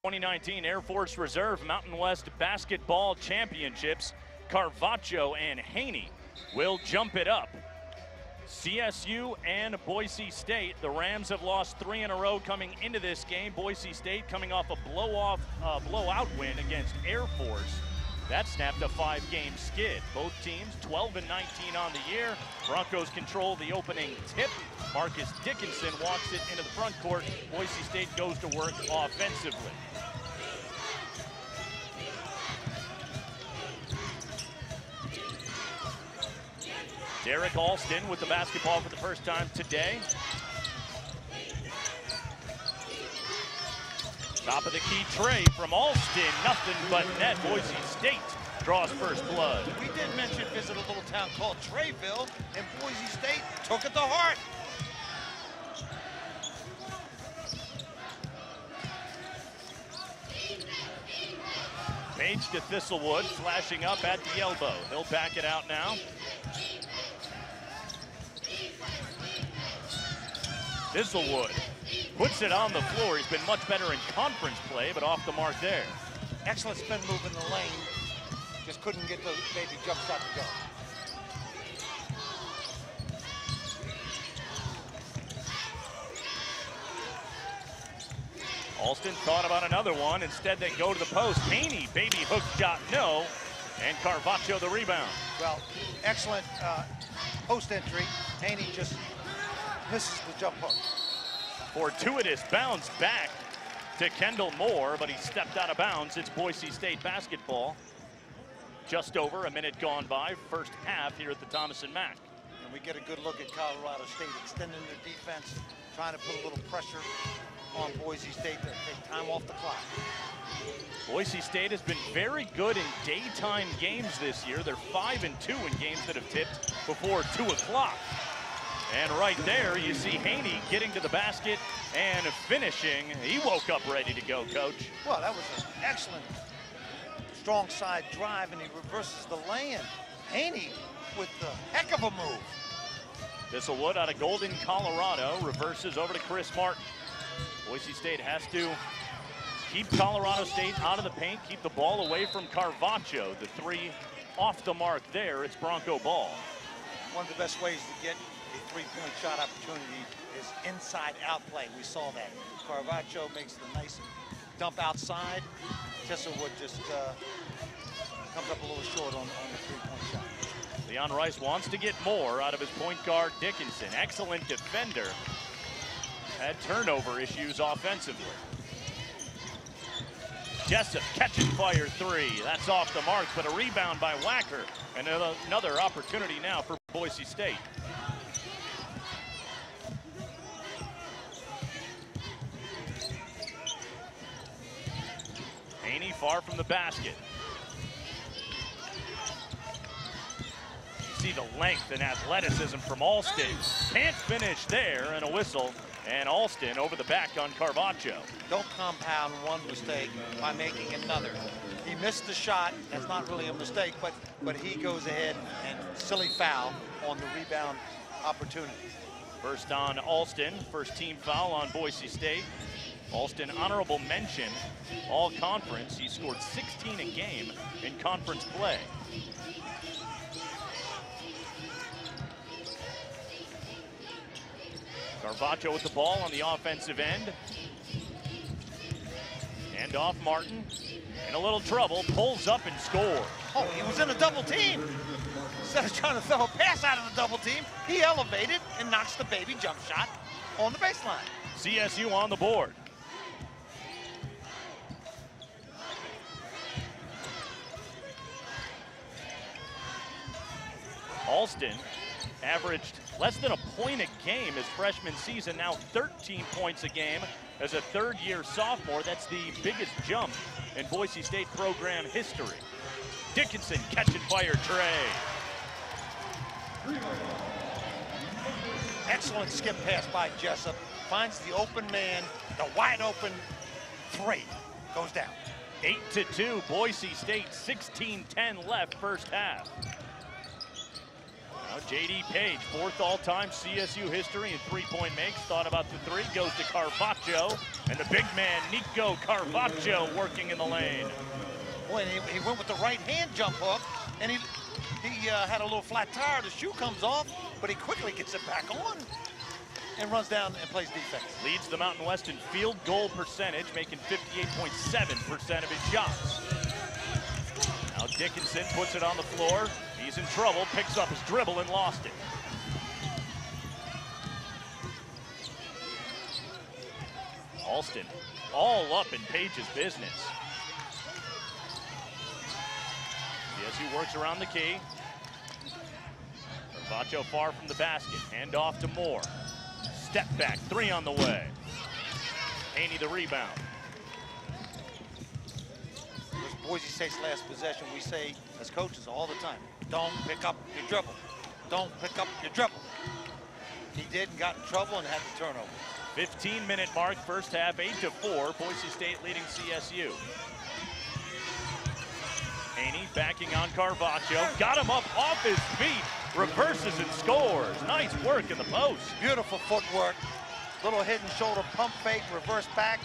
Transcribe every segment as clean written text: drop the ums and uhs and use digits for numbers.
2019 Air Force Reserve Mountain West Basketball Championships. Carvacho and Haney will jump it up. CSU and Boise State. The Rams have lost 3 in a row coming into this game. Boise State coming off a blowout win against Air Force. That snapped a 5-game skid. Both teams 12 and 19 on the year. Broncos control the opening tip. Marcus Dickinson walks it into the front court. Boise State goes to work offensively. Derek Alston with the basketball for the first time today. Top of the key tray from Alston, nothing but net. Boise State draws first blood. We did mention visit a little town called Trayville, and Boise State took it to heart. Page to Thistlewood, flashing up at the elbow. He'll back it out now. Thistlewood puts it on the floor. He's been much better in conference play, but off the mark there. Excellent spin move in the lane. Just couldn't get the baby jump shot to go. Alston thought about another one. Instead, they go to the post. Haney, baby hook shot, no. And Carvacho the rebound. Well, excellent post entry. Haney just misses the jump hook. Fortuitous bounce back to Kendall Moore, but he stepped out of bounds. It's Boise State basketball. Just over a minute gone by, first half here at the Thomas & Mack. And we get a good look at Colorado State extending their defense, trying to put a little pressure on Boise State to take time off the clock. Boise State has been very good in daytime games this year. They're 5-2 in games that have tipped before 2 o'clock. And right there, you see Haney getting to the basket and finishing. He woke up ready to go, Coach. Well, that was an excellent strong side drive, and he reverses the lay-in. Haney with the heck of a move. Thistlewood out of Golden, Colorado, reverses over to Chris Martin. Boise State has to keep Colorado State out of the paint, keep the ball away from Carvacho. The 3 off the mark there. It's Bronco ball. One of the best ways to get a 3-point shot opportunity is inside out play. We saw that. Carvacho makes the nice dump outside. Thistlewood just comes up a little short on the 3-point shot. Leon Rice wants to get more out of his point guard Dickinson. Excellent defender. Had turnover issues offensively. Jessup catch and fire 3. That's off the mark, but a rebound by Wacker. And another opportunity now for Boise State. Haney far from the basket. You see the length and athleticism from Alston. Can't finish there, and a whistle. And Alston over the back on Carvacho. Don't compound one mistake by making another. He missed the shot. That's not really a mistake, but he goes ahead and silly foul on the rebound opportunity. First on Alston, first team foul on Boise State. Alston, honorable mention, all conference. He scored 16 a game in conference play. Carvacho with the ball on the offensive end. Hand off Martin. In a little trouble, pulls up and scores. Oh, he was in a double team. Instead of trying to throw a pass out of the double team, he elevated and knocks the baby jump shot on the baseline. CSU on the board. Alston averaged less than a point a game his freshman season, now 13 points a game as a third-year sophomore. That's the biggest jump in Boise State program history. Dickinson catch and fire tray. Excellent skip pass by Jessup. Finds the open man, the wide open 3 goes down. 8-2, Boise State, 16-10 left first half. Now J.D. Page, 4th all-time CSU history in three-point makes. Thought about the three, goes to Carvaggio. And the big man, Nico Carvaggio, working in the lane. Boy, he went with the right hand jump hook, and he had a little flat tire. The shoe comes off, but he quickly gets it back on and runs down and plays defense. Leads the Mountain West in field goal percentage, making 58.7% of his shots. Now Dickinson puts it on the floor. He's in trouble, picks up his dribble and lost it. Alston all up in Page's business. CSU works around the key. Carvaggio far from the basket. Hand off to Moore. Step back, three on the way. Haney the rebound. This Boise State's last possession, we say as coaches all the time, don't pick up your dribble. Don't pick up your dribble. He did and got in trouble and had the turnover. 15-minute mark, first half, 8-4. Boise State leading CSU. Haney backing on Carvaggio. Got him up off his feet. Reverses and scores. Nice work in the post. Beautiful footwork. Little head and shoulder pump fake, reverse back,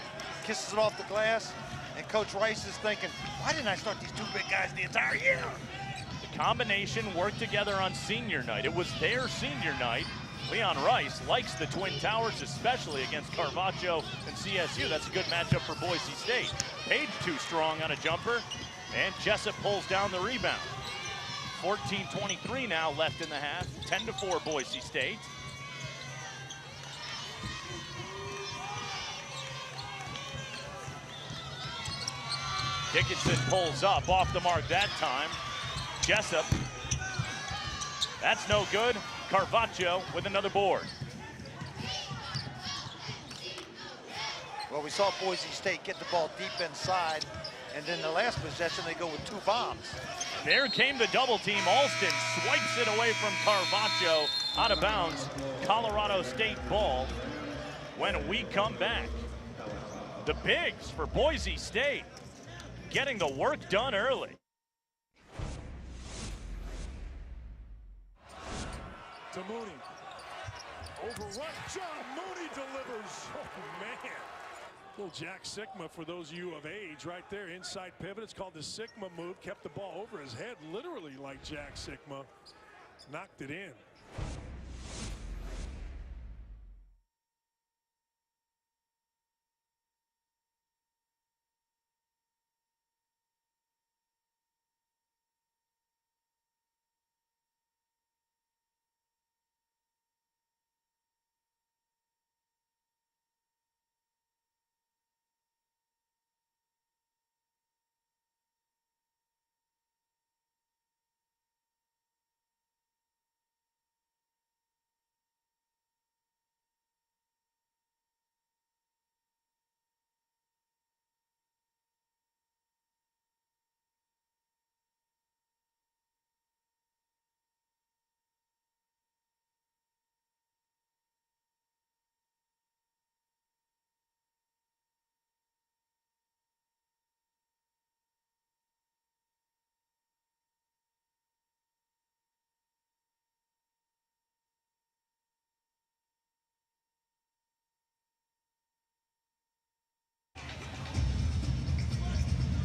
kisses it off the glass. And Coach Rice is thinking, why didn't I start these two big guys the entire year? The combination worked together on senior night. It was their senior night. Leon Rice likes the Twin Towers, especially against Carvaggio and CSU. That's a good matchup for Boise State. Page too strong on a jumper, and Jessup pulls down the rebound. 14:23 now left in the half. 10-4 Boise State. Dickinson pulls up, off the mark that time. Jessup, that's no good. Carvaggio with another board. Well, we saw Boise State get the ball deep inside, and then the last possession, they go with two bombs. There came the double team. Alston swipes it away from Carvaggio, out of bounds. Colorado State ball when we come back. The bigs for Boise State getting the work done early. To Mooney. Overrun. John Mooney delivers. Oh, man. Little Jack Sigma for those of you of age right there. Inside pivot. It's called the Sigma move. Kept the ball over his head, literally like Jack Sigma. Knocked it in.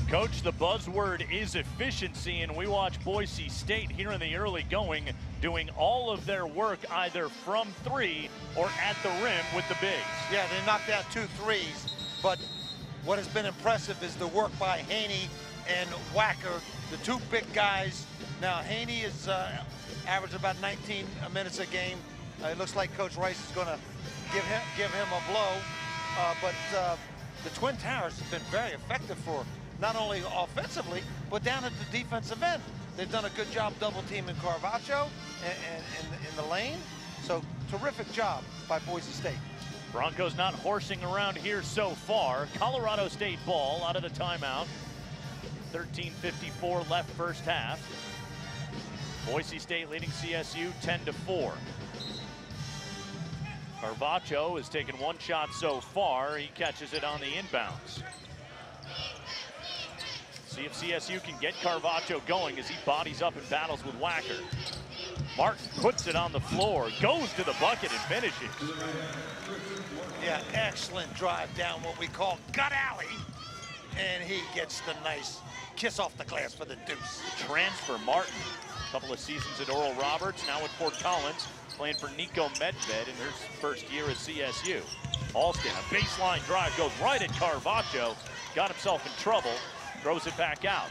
Coach, the buzzword is efficiency, and we watch Boise State here in the early going doing all of their work either from three or at the rim with the bigs. Yeah, they knocked out 2 threes, but what has been impressive is the work by Haney and Wacker, the two big guys. Now, Haney is averaged about 19 minutes a game. It looks like Coach Rice is going to give him a blow, but the Twin Towers have been very effective for not only offensively, but down at the defensive end. They've done a good job double teaming Carvaggio and in the lane. So terrific job by Boise State. Broncos not horsing around here so far. Colorado State ball out of the timeout. 13:54 left first half. Boise State leading CSU 10-4. Carvaggio has taken one shot so far. He catches it on the inbounds. See if CSU can get Carvaggio going as he bodies up and battles with Wacker. Martin puts it on the floor, goes to the bucket and finishes. Yeah, excellent drive down what we call gut alley. And he gets the nice kiss off the glass for the deuce. Transfer Martin, a couple of seasons at Oral Roberts, now at Fort Collins, playing for Nico Medved in her first year at CSU. Alston, a baseline drive, goes right at Carvaggio, got himself in trouble, throws it back out.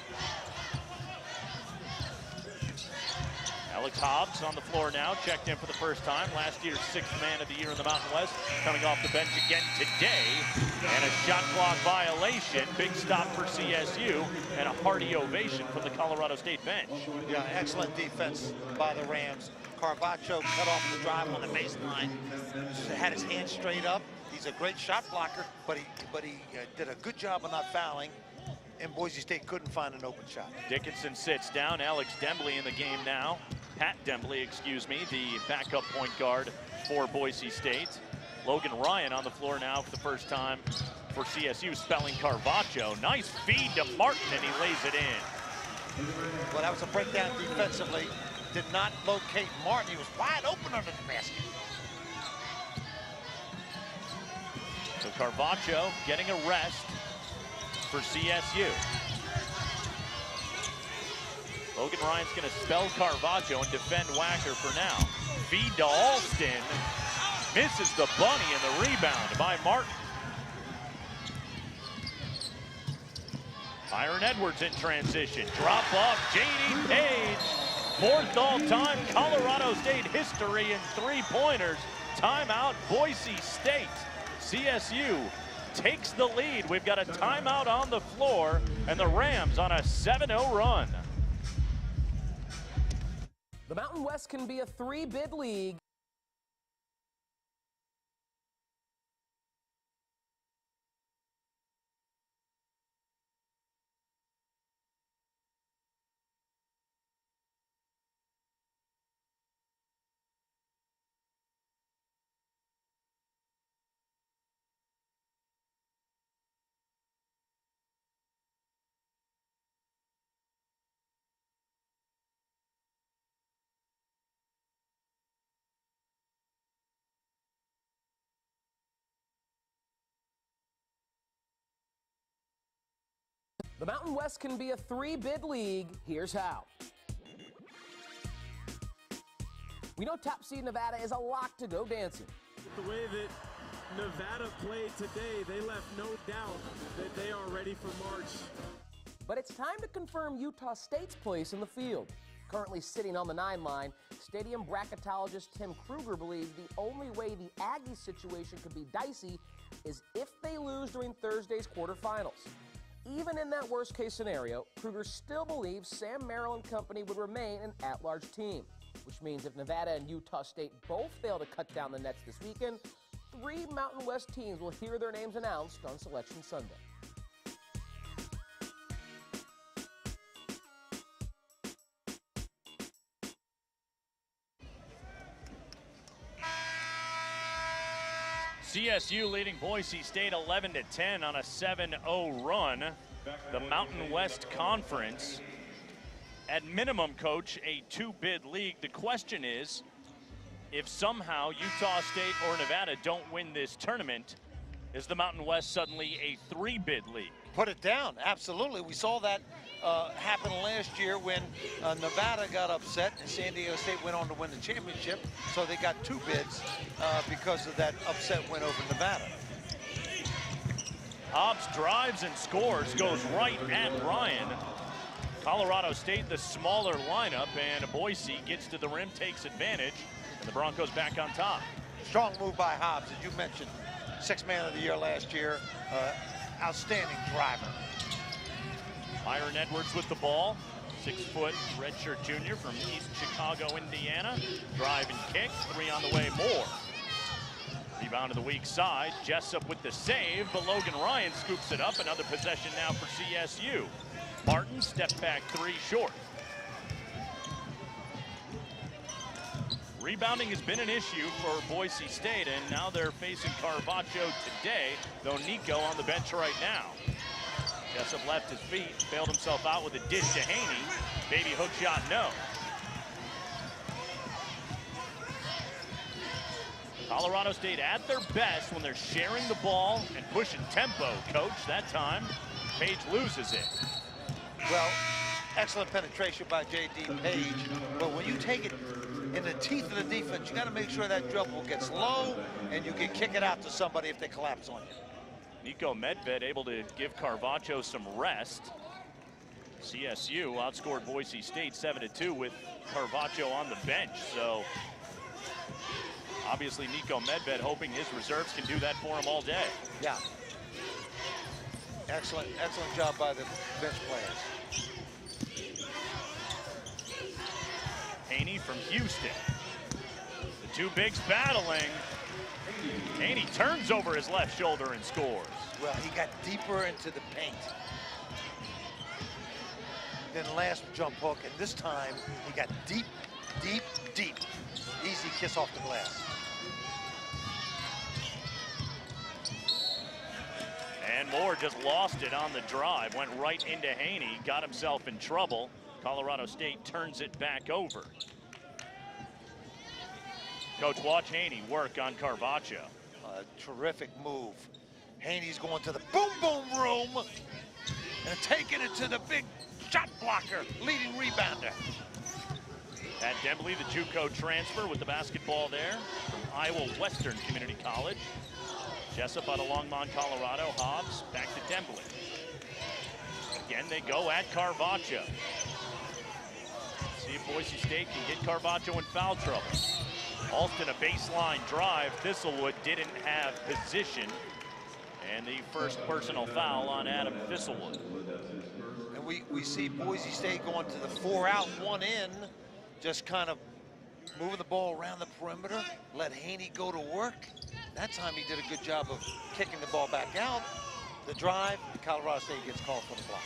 Alex Hobbs on the floor now, checked in for the first time. Last year's 6th man of the year in the Mountain West, coming off the bench again today. And a shot clock violation, big stop for CSU, and a hearty ovation from the Colorado State bench. Yeah, excellent defense by the Rams. Carvaggio cut off the drive on the baseline, had his hands straight up. He's a great shot blocker, but he did a good job of not fouling. And Boise State couldn't find an open shot. Dickinson sits down. Alex Dembley in the game now. Pat Dembley, excuse me, the backup point guard for Boise State. Logan Ryan on the floor now for the first time for CSU, spelling Carvaggio. Nice feed to Martin, and he lays it in. Well, that was a breakdown defensively. Did not locate Martin. He was wide open under the basket. So Carvaggio getting a rest for CSU. Logan Ryan's going to spell Carvaggio and defend Wacker for now. Feed to Alston. Misses the bunny and the rebound by Martin. Byron Edwards in transition. Drop off J.D. Page. 4th all-time Colorado State history in three-pointers. Timeout Boise State. CSU takes the lead. We've got a timeout on the floor, and the Rams on a 7-0 run. The Mountain West can be a 3-bid league. The Mountain West can be a 3-bid league. Here's how. We know top seed Nevada is a lock to go dancing. The way that Nevada played today, they left no doubt that they are ready for March. But it's time to confirm Utah State's place in the field. Currently sitting on the 9 line, stadium bracketologist Tim Kruger believes the only way the Aggies situation could be dicey is if they lose during Thursday's quarterfinals. Even in that worst-case scenario, Kruger still believes Sam Merrill and company would remain an at-large team, which means if Nevada and Utah State both fail to cut down the nets this weekend, 3 Mountain West teams will hear their names announced on Selection Sunday. CSU leading Boise State 11-10 on a 7-0 run. The Mountain West Conference, at minimum, coach, a 2-bid league. The question is, if somehow Utah State or Nevada don't win this tournament, is the Mountain West suddenly a 3-bid league? Put it down, absolutely. We saw that happen last year when Nevada got upset and San Diego State went on to win the championship. So they got 2 bids because of that upset win over Nevada. Hobbs drives and scores, goes right at Ryan. Colorado State, the smaller lineup, and Boise gets to the rim, takes advantage, and the Broncos back on top. Strong move by Hobbs, as you mentioned. 6th man of the year last year. Outstanding driver. Byron Edwards with the ball. 6-foot redshirt junior from East Chicago, Indiana. Drive and kick, 3 on the way, more. Rebound to the weak side. Jessup with the save, but Logan Ryan scoops it up. Another possession now for CSU. Martin, step back 3 short. Rebounding has been an issue for Boise State, and now they're facing Carvaggio today, though Nico on the bench right now. Jessup left his feet, bailed himself out with a dish to Haney. Baby hook shot, no. Colorado State at their best when they're sharing the ball and pushing tempo, Coach. That time, Page loses it. Well, excellent penetration by J.D. Page, but when you take it in the teeth of the defense, you got to make sure that dribble gets low and you can kick it out to somebody if they collapse on you. Nico Medved able to give Carvaggio some rest. CSU outscored Boise State 7-2 with Carvaggio on the bench. So obviously Nico Medved hoping his reserves can do that for him all day. Yeah. Excellent job by the bench players. Haney from Houston. The two bigs battling. Haney turns over his left shoulder and scores. Well, he got deeper into the paint than last jump hook, and this time he got deep, deep, deep. Easy kiss off the glass. And Moore just lost it on the drive, went right into Haney, got himself in trouble. Colorado State turns it back over. Coach, watch Haney work on Carvaggio. Terrific move. Haney's going to the boom boom room and taking it to the big shot blocker, leading rebounder. At Dembley, the JUCO transfer with the basketball there from Iowa Western Community College. Jessup out of Longmont, Colorado. Hobbs back to Dembley. Again, they go at Carvaggio. See if Boise State can get Carvaggio in foul trouble. Alston a baseline drive. Thistlewood didn't have position. And the first personal foul on Adam Thistlewood. And we see Boise State going to the 4 out, 1 in, just kind of moving the ball around the perimeter, let Haney go to work. That time he did a good job of kicking the ball back out. The drive, Colorado State gets called for the block.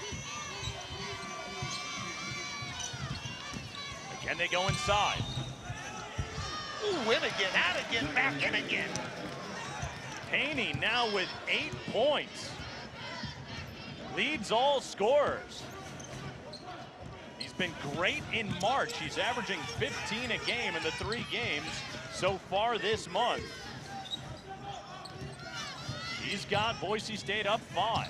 Again, they go inside. Ooh, in again, out again, back in again. Haney now with 8 points. Leads all scorers. He's been great in March. He's averaging 15 a game in the 3 games so far this month. He's got Boise State up 5.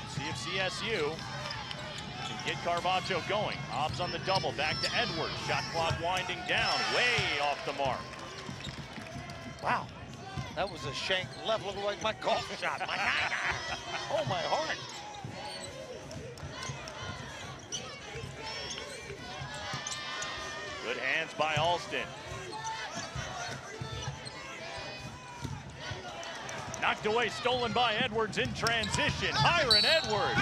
See if CSU can get Carvaggio going. Hobbs on the double, back to Edwards. Shot clock winding down, way off the mark. Wow, that was a shank left, looked like my golf shot. My oh, my heart. Good hands by Alston. Knocked away, stolen by Edwards in transition. Hiron Edwards.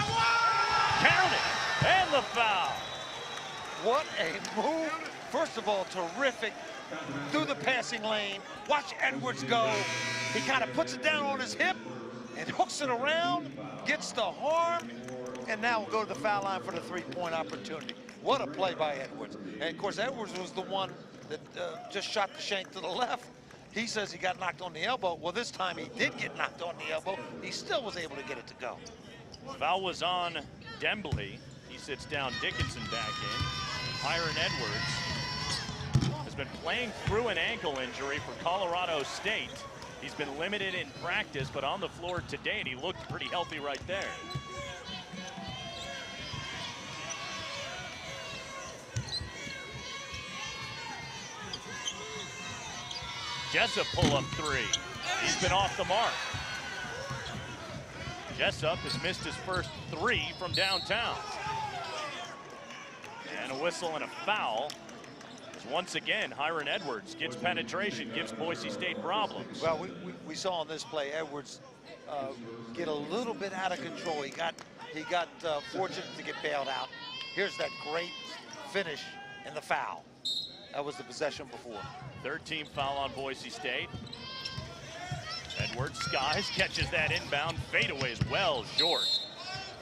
Count it, and the foul. What a move. First of all, terrific through the passing lane. Watch Edwards go. He kind of puts it down on his hip and hooks it around, gets the harm, and now we'll go to the foul line for the 3-point opportunity. What a play by Edwards. And of course, Edwards was the one that just shot the shank to the left. He says he got knocked on the elbow. Well, this time he did get knocked on the elbow. He still was able to get it to go. Foul was on Dembley. He sits down. Dickinson back in. Hiron Edwards has been playing through an ankle injury for Colorado State. He's been limited in practice, but on the floor today, and he looked pretty healthy right there. Jessup pull-up 3. He's been off the mark. Jessup has missed his first 3 from downtown. And a whistle and a foul. Once again, Hiron Edwards gets penetration, gives Boise State problems. Well, we saw on this play Edwards get a little bit out of control. He got fortunate to get bailed out. Here's that great finish and the foul. That was the possession before. 13 foul on Boise State. Edwards skies, catches that inbound, fadeaways well short.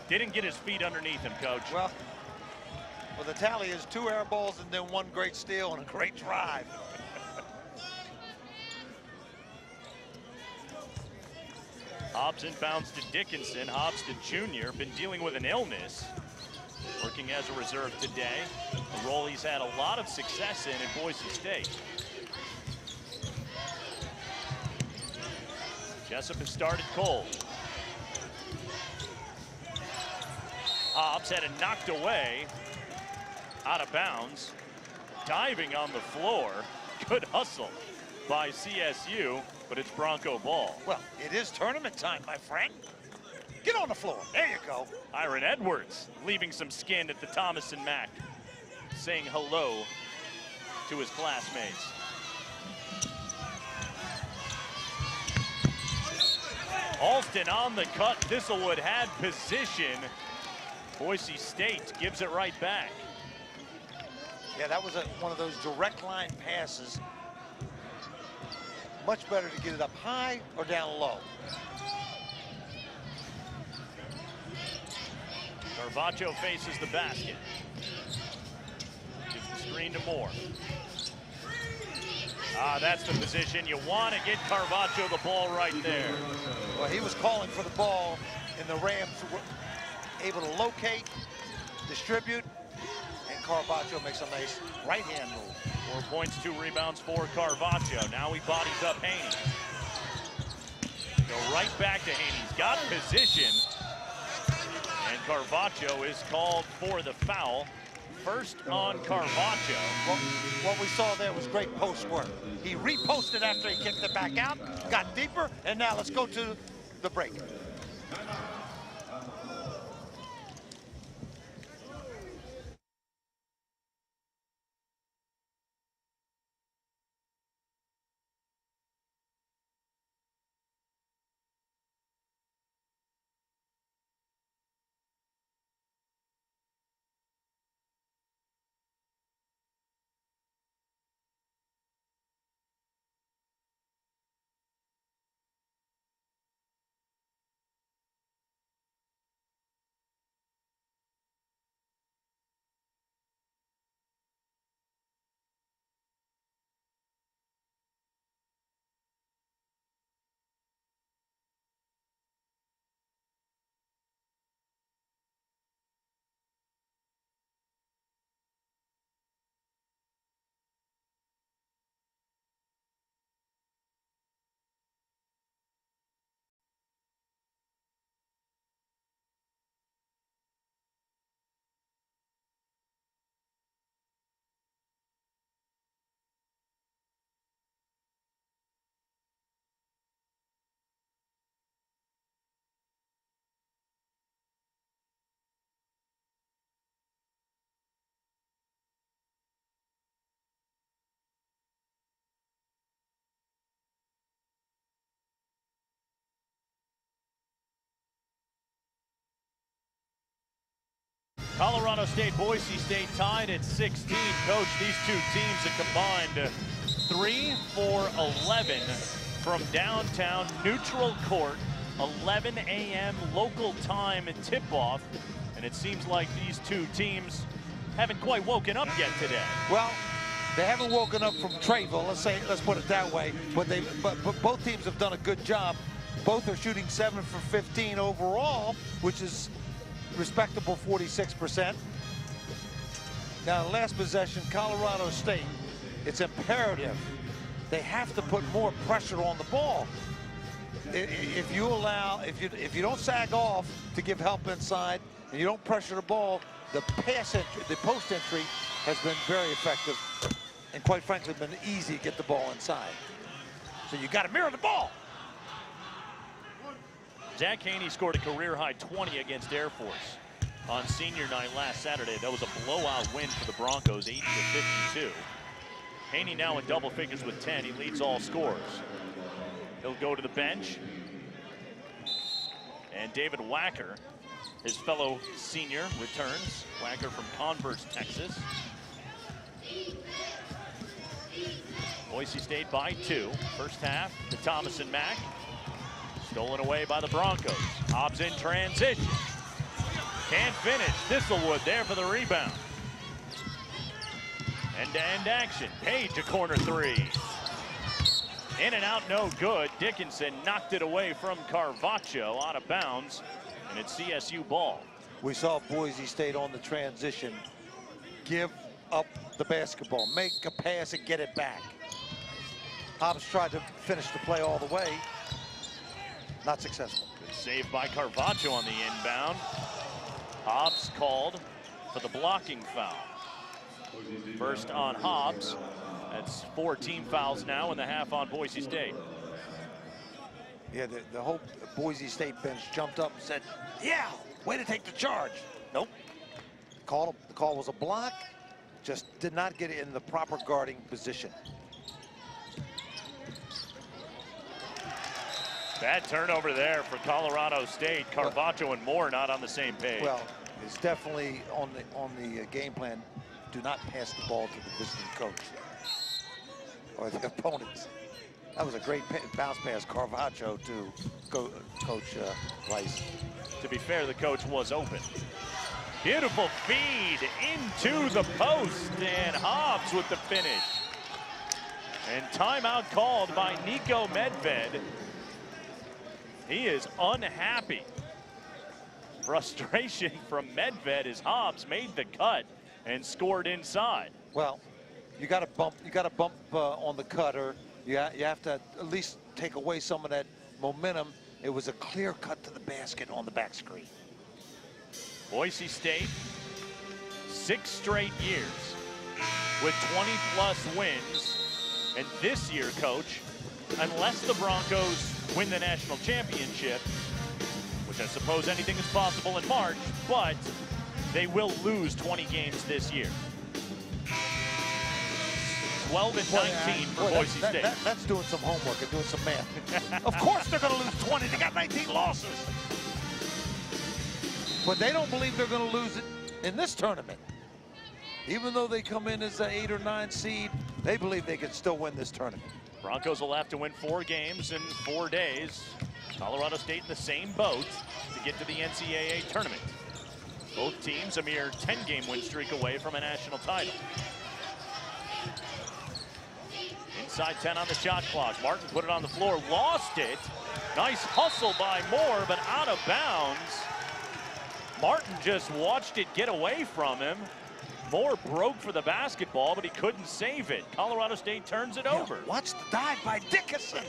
Didn't get his feet underneath him, Coach. Well, the tally is 2 air balls and then 1 great steal and a great drive. Hobbs inbounds to Dickinson. Hobbs, the junior, been dealing with an illness. working as a reserve today, a role he's had a lot of success in at Boise State. Jessup has started cold. Hobbs had it knocked away, out of bounds, diving on the floor. Good hustle by CSU, but it's Bronco ball. Well, it is tournament time, my friend. Get on the floor. There you go. Iron Edwards leaving some skin at the Thomas and Mack, saying hello to his classmates. Alston on the cut. Thistlewood had position. Boise State gives it right back. Yeah, that was one of those direct line passes. Much better to get it up high or down low. Carvaggio faces the basket. Gives the screen to Moore. That's the position. You want to get Carvaggio the ball right there. Well, he was calling for the ball, and the Rams were able to locate, distribute, and Carvaggio makes a nice right-hand move. 4 points, 2 rebounds for Carvaggio. Now he bodies up Haney. Go right back to Haney. He's got position. And Carvaggio is called for the foul. First on Carvaggio. Well, what we saw there was great post work. He reposted after he kicked it back out, got deeper, and now let's go to the break. Colorado State, Boise State tied at 16. Coach, these two teams have combined 3 for 11 from downtown. Neutral court, 11 a.m. local time tip-off. And it seems like these two teams haven't quite woken up yet today. Well, they haven't woken up from Trayville, let's put it that way. But both teams have done a good job. Both are shooting 7 for 15 overall, which is respectable 46%. Now, last possession, Colorado State, it's imperative. They have to put more pressure on the ball. If you don't sag off to give help inside, and you don't pressure the ball, the post entry has been very effective, and quite frankly, been easy to get the ball inside. So you got to mirror the ball. Zach Haney scored a career-high 20 against Air Force on senior night last Saturday. That was a blowout win for the Broncos, 80-52. Haney now in double figures with 10. He leads all scorers. He'll go to the bench. And David Wacker, his fellow senior, returns. Wacker from Converse, Texas. Boise State by 2. First half to Thomas and Mack. Stolen away by the Broncos. Hobbs in transition. Can't finish. Thistlewood there for the rebound. End-to-end action. Page a corner 3. In and out, no good. Dickinson knocked it away from Carvaggio, out of bounds, and it's CSU ball. We saw Boise State on the transition give up the basketball, make a pass and get it back. Hobbs tried to finish the play all the way. Not successful. Good save by Carvaggio on the inbound. Hobbs called for the blocking foul. First on Hobbs. That's 4 team fouls now in the half on Boise State. Yeah, the whole Boise State bench jumped up and said, yeah, way to take the charge. Nope. The call was a block. Just did not get it in the proper guarding position. Bad turnover there for Colorado State. Carvaggio and Moore not on the same page. Well, it's definitely on the game plan. Do not pass the ball to the visiting coach or the opponents. That was a great bounce pass, Carvaggio, to Coach Rice. To be fair, the coach was open. Beautiful feed into the post, and Hobbs with the finish. And timeout called by Nico Medved. He is unhappy. Frustration from Medved as Hobbs made the cut and scored inside. Well, you got to bump. You got to bump on the cutter. You have to at least take away some of that momentum. It was a clear cut to the basket on the back screen. Boise State, 6 straight years with 20+ wins. And this year, Coach, unless the Broncos win the national championship, which I suppose anything is possible in March, but they will lose 20 games this year. 12 and 19 for Boise State. That's doing some homework and doing some math. Of course they're going to lose 20. They got 19 losses. But they don't believe they're going to lose it in this tournament. Even though they come in as an 8 or 9 seed, they believe they can still win this tournament. Broncos will have to win 4 games in 4 days. Colorado State in the same boat to get to the NCAA tournament. Both teams a mere 10-game win streak away from a national title. Inside 10 on the shot clock. Martin put it on the floor, lost it. Nice hustle by Moore, but out of bounds. Martin just watched it get away from him. Moore broke for the basketball, but he couldn't save it. Colorado State turns it over. Watch the dive by Dickinson.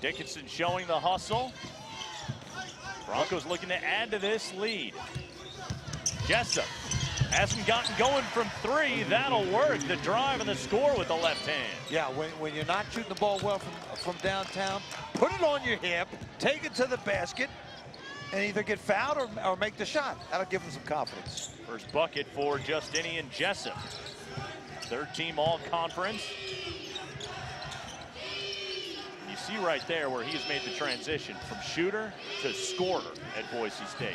Dickinson showing the hustle. Broncos looking to add to this lead. Jessup hasn't gotten going from 3. That'll work. The drive and the score with the left hand. Yeah, when you're not shooting the ball well from downtown, put it on your hip, take it to the basket, and either get fouled or make the shot. That'll give them some confidence. First bucket for Justinian Jessup. 3rd team all-conference. You see right there where he's made the transition from shooter to scorer at Boise State.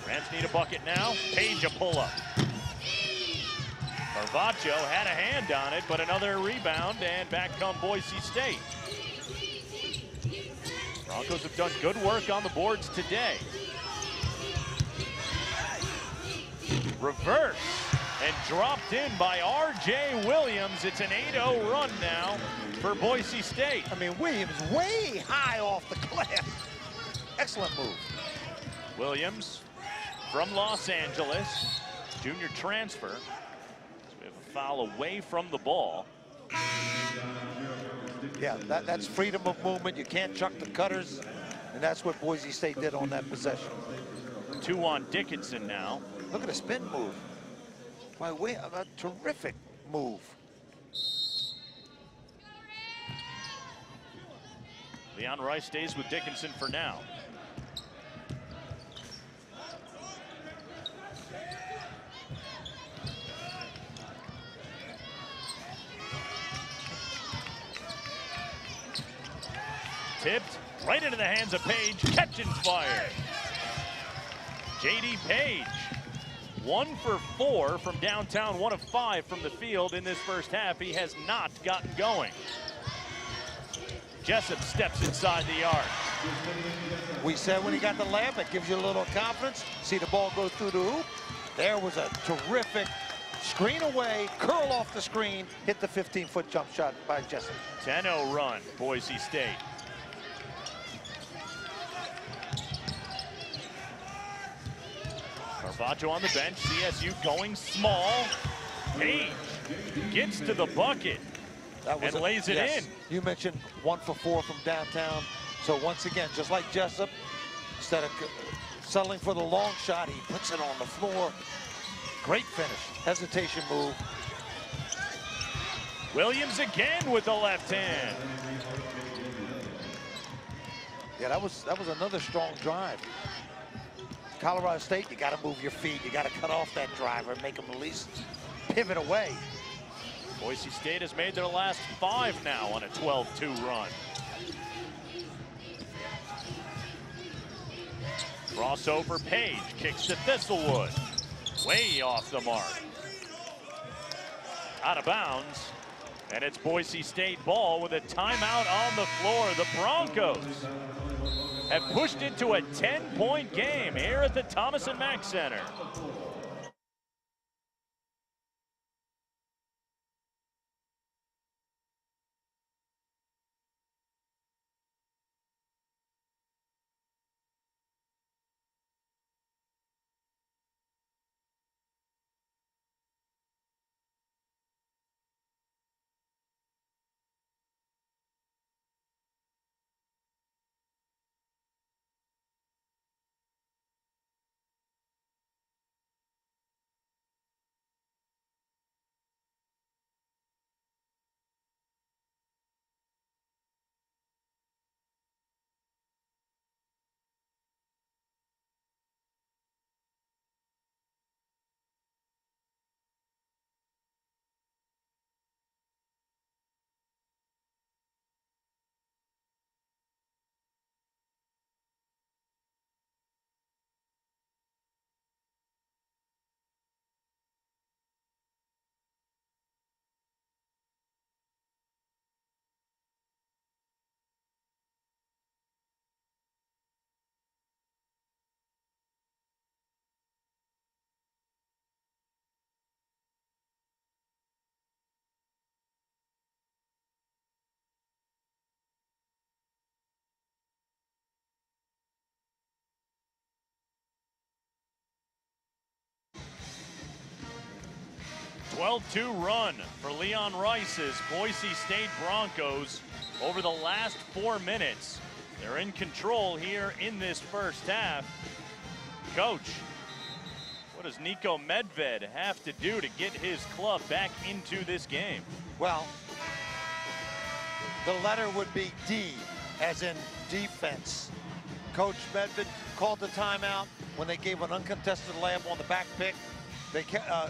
Rams need a bucket now. Page a pull-up. Carvaggio had a hand on it, but another rebound, and back come Boise State. Broncos have done good work on the boards today. Reverse and dropped in by R.J. Williams. It's an 8-0 run now for Boise State. I mean, Williams way high off the glass. Excellent move. Williams from Los Angeles, junior transfer. So we have a foul away from the ball. Yeah, that's freedom of movement. You can't chuck the cutters, and that's what Boise State did on that possession. 2 on Dickinson now. Look at the spin move. By way of a terrific move. Leon Rice stays with Dickinson for now. Tipped right into the hands of Page. Catch and fire. J.D. Page, 1 for 4 from downtown, 1 of 5 from the field in this first half. He has not gotten going. Jessup steps inside the arc. We said when he got the layup, it gives you a little confidence. See the ball go through the hoop. There was a terrific Screen away, curl off the screen, hit the 15-foot jump shot by Jessup. 10-0 run, Boise State. Carvaggio on the bench, CSU going small. Page gets to the bucket and lays it in. You mentioned 1 for 4 from downtown. So once again, just like Jessup, instead of settling for the long shot, he puts it on the floor. Great finish, hesitation move. Williams again with the left hand. Yeah, that was another strong drive. Colorado State, you got to move your feet. You got to cut off that driver and make them at least pivot away. Boise State has made their last 5 now on a 12-2 run. Crossover, Page kicks to Thistlewood. Way off the mark. Out of bounds. And it's Boise State ball with a timeout on the floor. The Broncos have pushed into a 10-point game here at the Thomas & Mack Center. .12-2 run for Leon Rice's Boise State Broncos over the last 4 minutes. They're in control here in this first half. Coach, what does Nico Medved have to do to get his club back into this game? Well, the letter would be D, as in defense. Coach Medved called the timeout when they gave an uncontested layup on the back pick.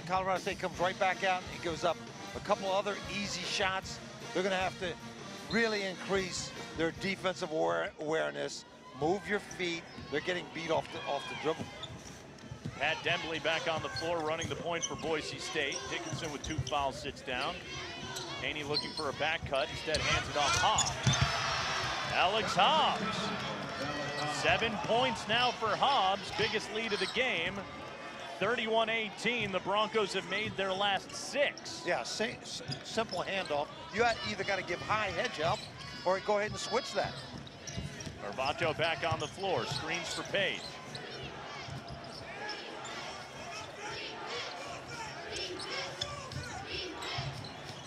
Colorado State comes right back out and goes up a couple other easy shots. They're going to have to really increase their defensive awareness, move your feet. They're getting beat off the dribble. Pat Dembley back on the floor running the point for Boise State. Dickinson with 2 fouls sits down. Haney looking for a back cut, instead hands it off Hobbs. Alex Hobbs. 7 points now for Hobbs, biggest lead of the game. 31-18, the Broncos have made their last 6. Yeah, simple handoff. You either got to give high hedge help or go ahead and switch that. Carvaggio back on the floor, screens for Page.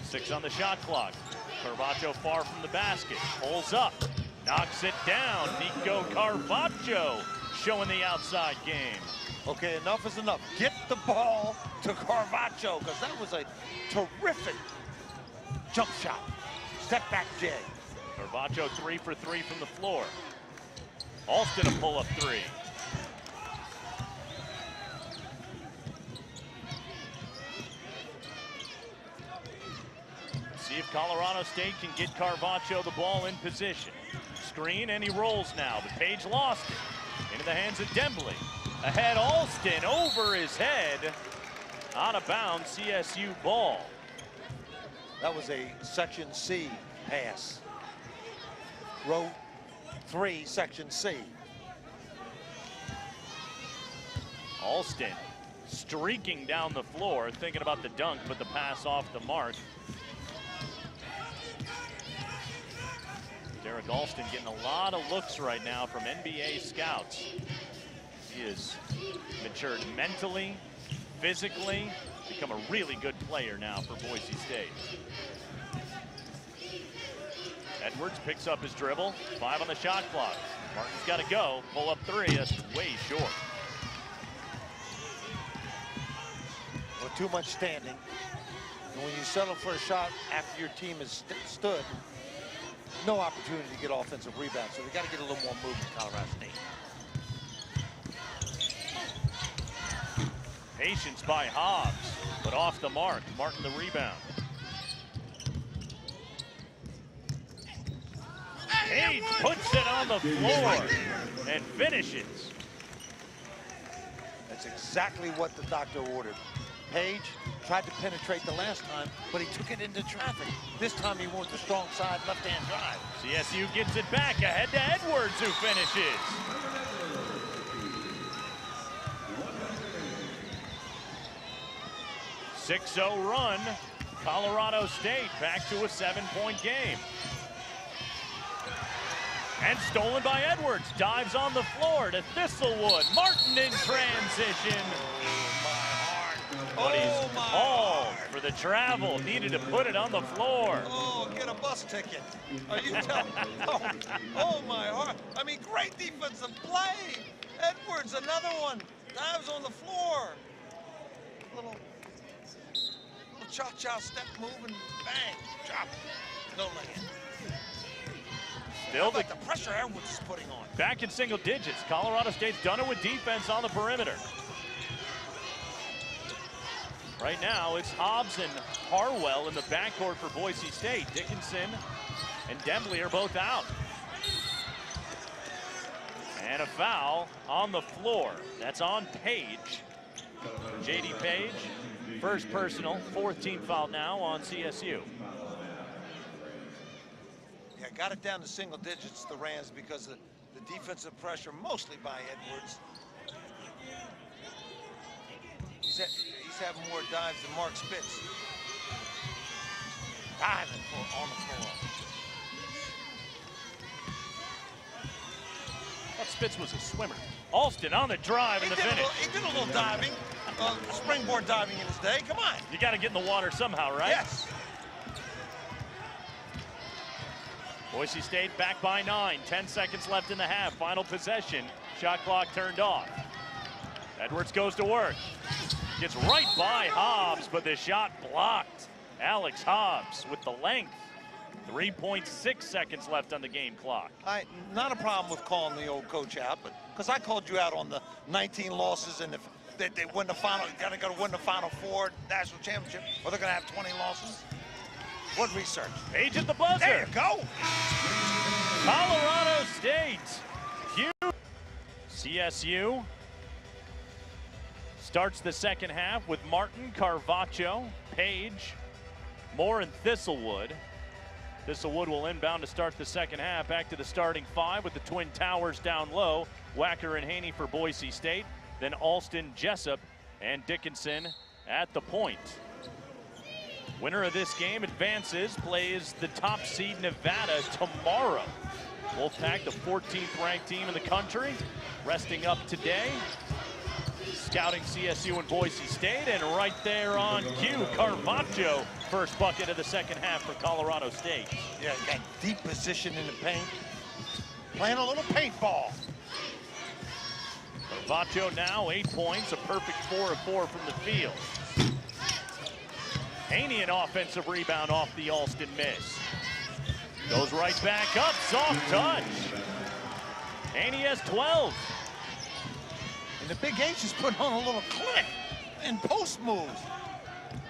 Six on the shot clock. Carvaggio far from the basket, pulls up, knocks it down. Nico Carvaggio showing the outside game. Okay, enough is enough. Get the ball to Carvaggio, because that was a terrific jump shot. Step back J. Carvaggio 3 for 3 from the floor. Alston a pull-up 3. See if Colorado State can get Carvaggio the ball in position. Screen, and he rolls now, but Page lost it. Into the hands of Dembley. Ahead Alston, over his head. Out of bounds, CSU ball. That was a Section C pass. Row 3, Section C. Alston streaking down the floor, thinking about the dunk, but the pass off the mark. Derek Alston getting a lot of looks right now from NBA scouts. He has matured mentally, physically, become a really good player now for Boise State. Edwards picks up his dribble, 5 on the shot clock. Martin's got to go, pull up 3, that's way short. Well, too much standing. And when you settle for a shot after your team has stood, no opportunity to get offensive rebounds. So they got to get a little more movement, Colorado State. Patience by Hobbs, but off the mark. Martin the rebound. Page puts it on the floor and finishes. That's exactly what the doctor ordered. Page tried to penetrate the last time, but he took it into traffic. This time he went the strong side left-hand drive. CSU gets it back ahead to Edwards, who finishes. 6-0 run. Colorado State back to a 7-point game. And stolen by Edwards. Dives on the floor to Thistlewood. Martin in transition. But he's called for the travel. Needed to put it on the floor. Oh, get a bus ticket. Are you telling me? Oh, my heart. I mean, great defensive play. Edwards, another one. Dives on the floor. Little cha-cha step move and bang. Drop. No land. Still the pressure Edwards is putting on. Back in single digits. Colorado State's done it with defense on the perimeter. Right now, it's Hobbs and Harwell in the backcourt for Boise State. Dickinson and Dembley are both out. And a foul on the floor. That's on Page. J.D. Page, first personal, 4th team foul now on CSU. Yeah, got it down to single digits, the Rams, because of the defensive pressure, mostly by Edwards. He's having more dives than Mark Spitz. Diving on the floor. Thought Spitz was a swimmer. Alston on the drive and the finish. He did a little diving, springboard diving in his day. Come on. You got to get in the water somehow, right? Yes. Boise State back by 9. 10 seconds left in the half. Final possession. Shot clock turned off. Edwards goes to work. Gets right by Hobbs, but the shot blocked. Alex Hobbs with the length. 3.6 seconds left on the game clock. Not a problem with calling the old coach out, but because I called you out on the 19 losses, and if they win the final, got to win the Final Four national championship, or they're going to have 20 losses. What research? Page at the buzzer. There you go. Colorado State. Huge. CSU starts the second half with Martin, Carvacho, Page, Moore, and Thistlewood. Thistlewood will inbound to start the second half. Back to the starting 5 with the Twin Towers down low. Wacker and Haney for Boise State. Then Alston, Jessup, and Dickinson at the point. Winner of this game advances, plays the top seed Nevada tomorrow. Wolfpack, the 14th ranked team in the country, resting up today. Scouting CSU and Boise State, and right there on cue, Carvacho, first bucket of the second half for Colorado State. Yeah, got deep position in the paint. Playing a little paintball. Carvacho now 8 points, a perfect 4 of 4 from the field. Haney an offensive rebound off the Alston miss. Goes right back up, soft touch. Haney has 12. And the Big H is putting on a little click in post moves.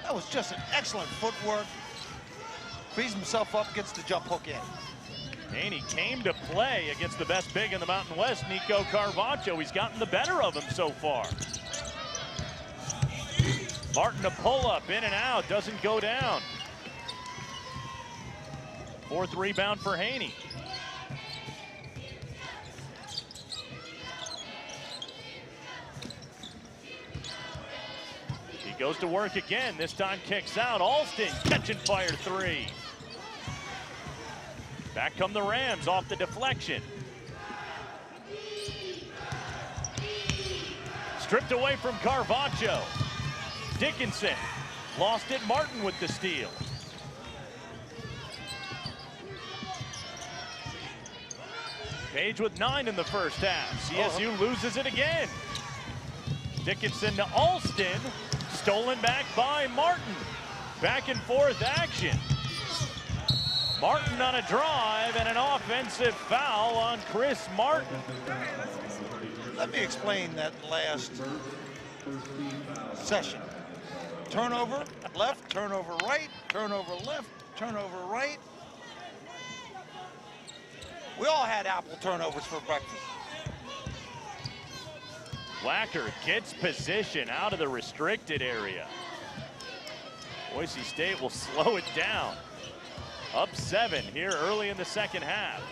That was just an excellent footwork. Frees himself up, gets the jump hook in. Haney came to play against the best big in the Mountain West, Nico Carvacho. He's gotten the better of him so far. Martin a pull-up, in and out, doesn't go down. 4th rebound for Haney. goes to work again. This time kicks out. Alston catch and fire three. Back come the Rams off the deflection. Stripped away from Carvaggio. Dickinson lost it. Martin with the steal. Page with 9 in the first half. CSU loses it again. Dickinson to Alston. Stolen back by Martin. Back and forth action. Martin on a drive and an offensive foul on Chris Martin. Let me explain that last session. Turnover left, turnover right, turnover left, turnover right. We all had apple turnovers for breakfast. Wacker gets position out of the restricted area. Boise State will slow it down. Up 7 here early in the second half.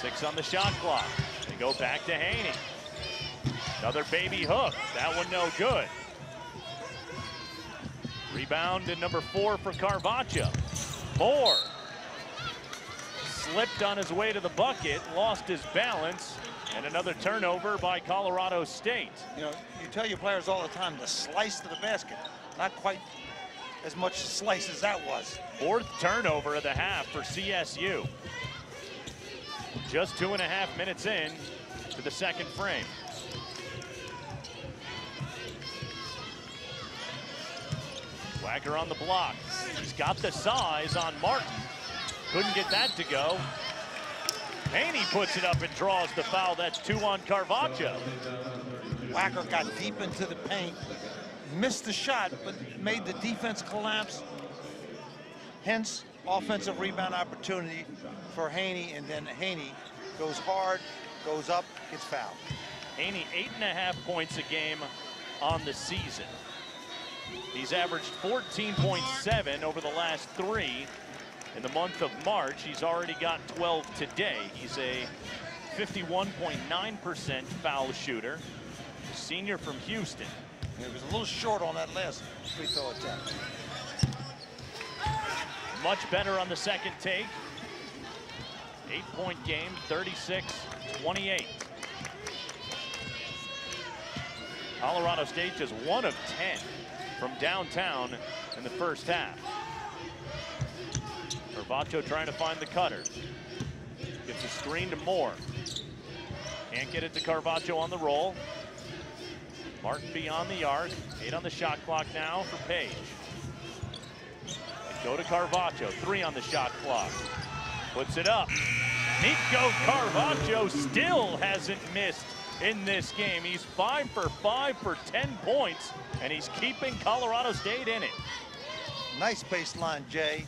Six on the shot clock. They go back to Haney. Another baby hook. That one no good. Rebound in number 4 for Carvaggio. Moore slipped on his way to the bucket, lost his balance, and another turnover by Colorado State. You know, you tell your players all the time to slice to the basket. Not quite as much slice as that was. 4th turnover of the half for CSU. Just 2.5 minutes in to the second frame. Wacker on the block. He's got the size on Martin. Couldn't get that to go. Haney puts it up and draws the foul. That's 2 on Carvaggio. Wacker got deep into the paint, missed the shot, but made the defense collapse. Hence, offensive rebound opportunity for Haney, and then Haney goes hard, goes up, gets fouled. Haney 8.5 points a game on the season. He's averaged 14.7 over the last 3 in the month of March. He's already got 12 today. He's a 51.9% foul shooter. Senior from Houston. He was a little short on that last free throw attempt. Much better on the second take. 8-point game, 36-28. Colorado State just 1 of 10 from downtown in the first half. Carvaggio trying to find the cutter. Gives a screen to Moore. Can't get it to Carvaggio on the roll. Martin beyond the arc. 8 on the shot clock now for Page. They go to Carvaggio. 3 on the shot clock. Puts it up. Nico Carvaggio still hasn't missed in this game. He's 5 for 5 for 10 points, and he's keeping Colorado State in it. Nice baseline, Jay.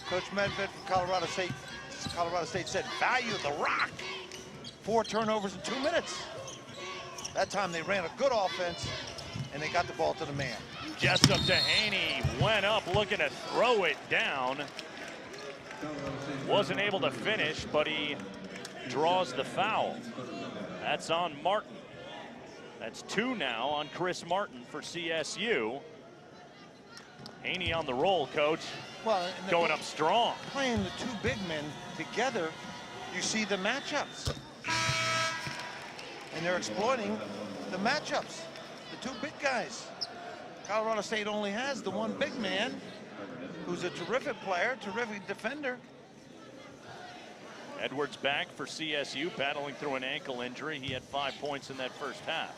Coach Medved from Colorado State said, value the rock. 4 turnovers in 2 minutes. That time they ran a good offense, and they got the ball to the man. Jessup to Haney, went up looking to throw it down. Wasn't able to finish, but he draws the foul. That's on Martin. That's 2 now on Chris Martin for CSU. Haney on the roll, Coach. Well, going up strong. Playing the 2 big men together, you see the matchups. And they're exploiting the matchups. The 2 big guys. Colorado State only has the 1 big man who's a terrific player, terrific defender. Edwards back for CSU, battling through an ankle injury. He had 5 points in that first half.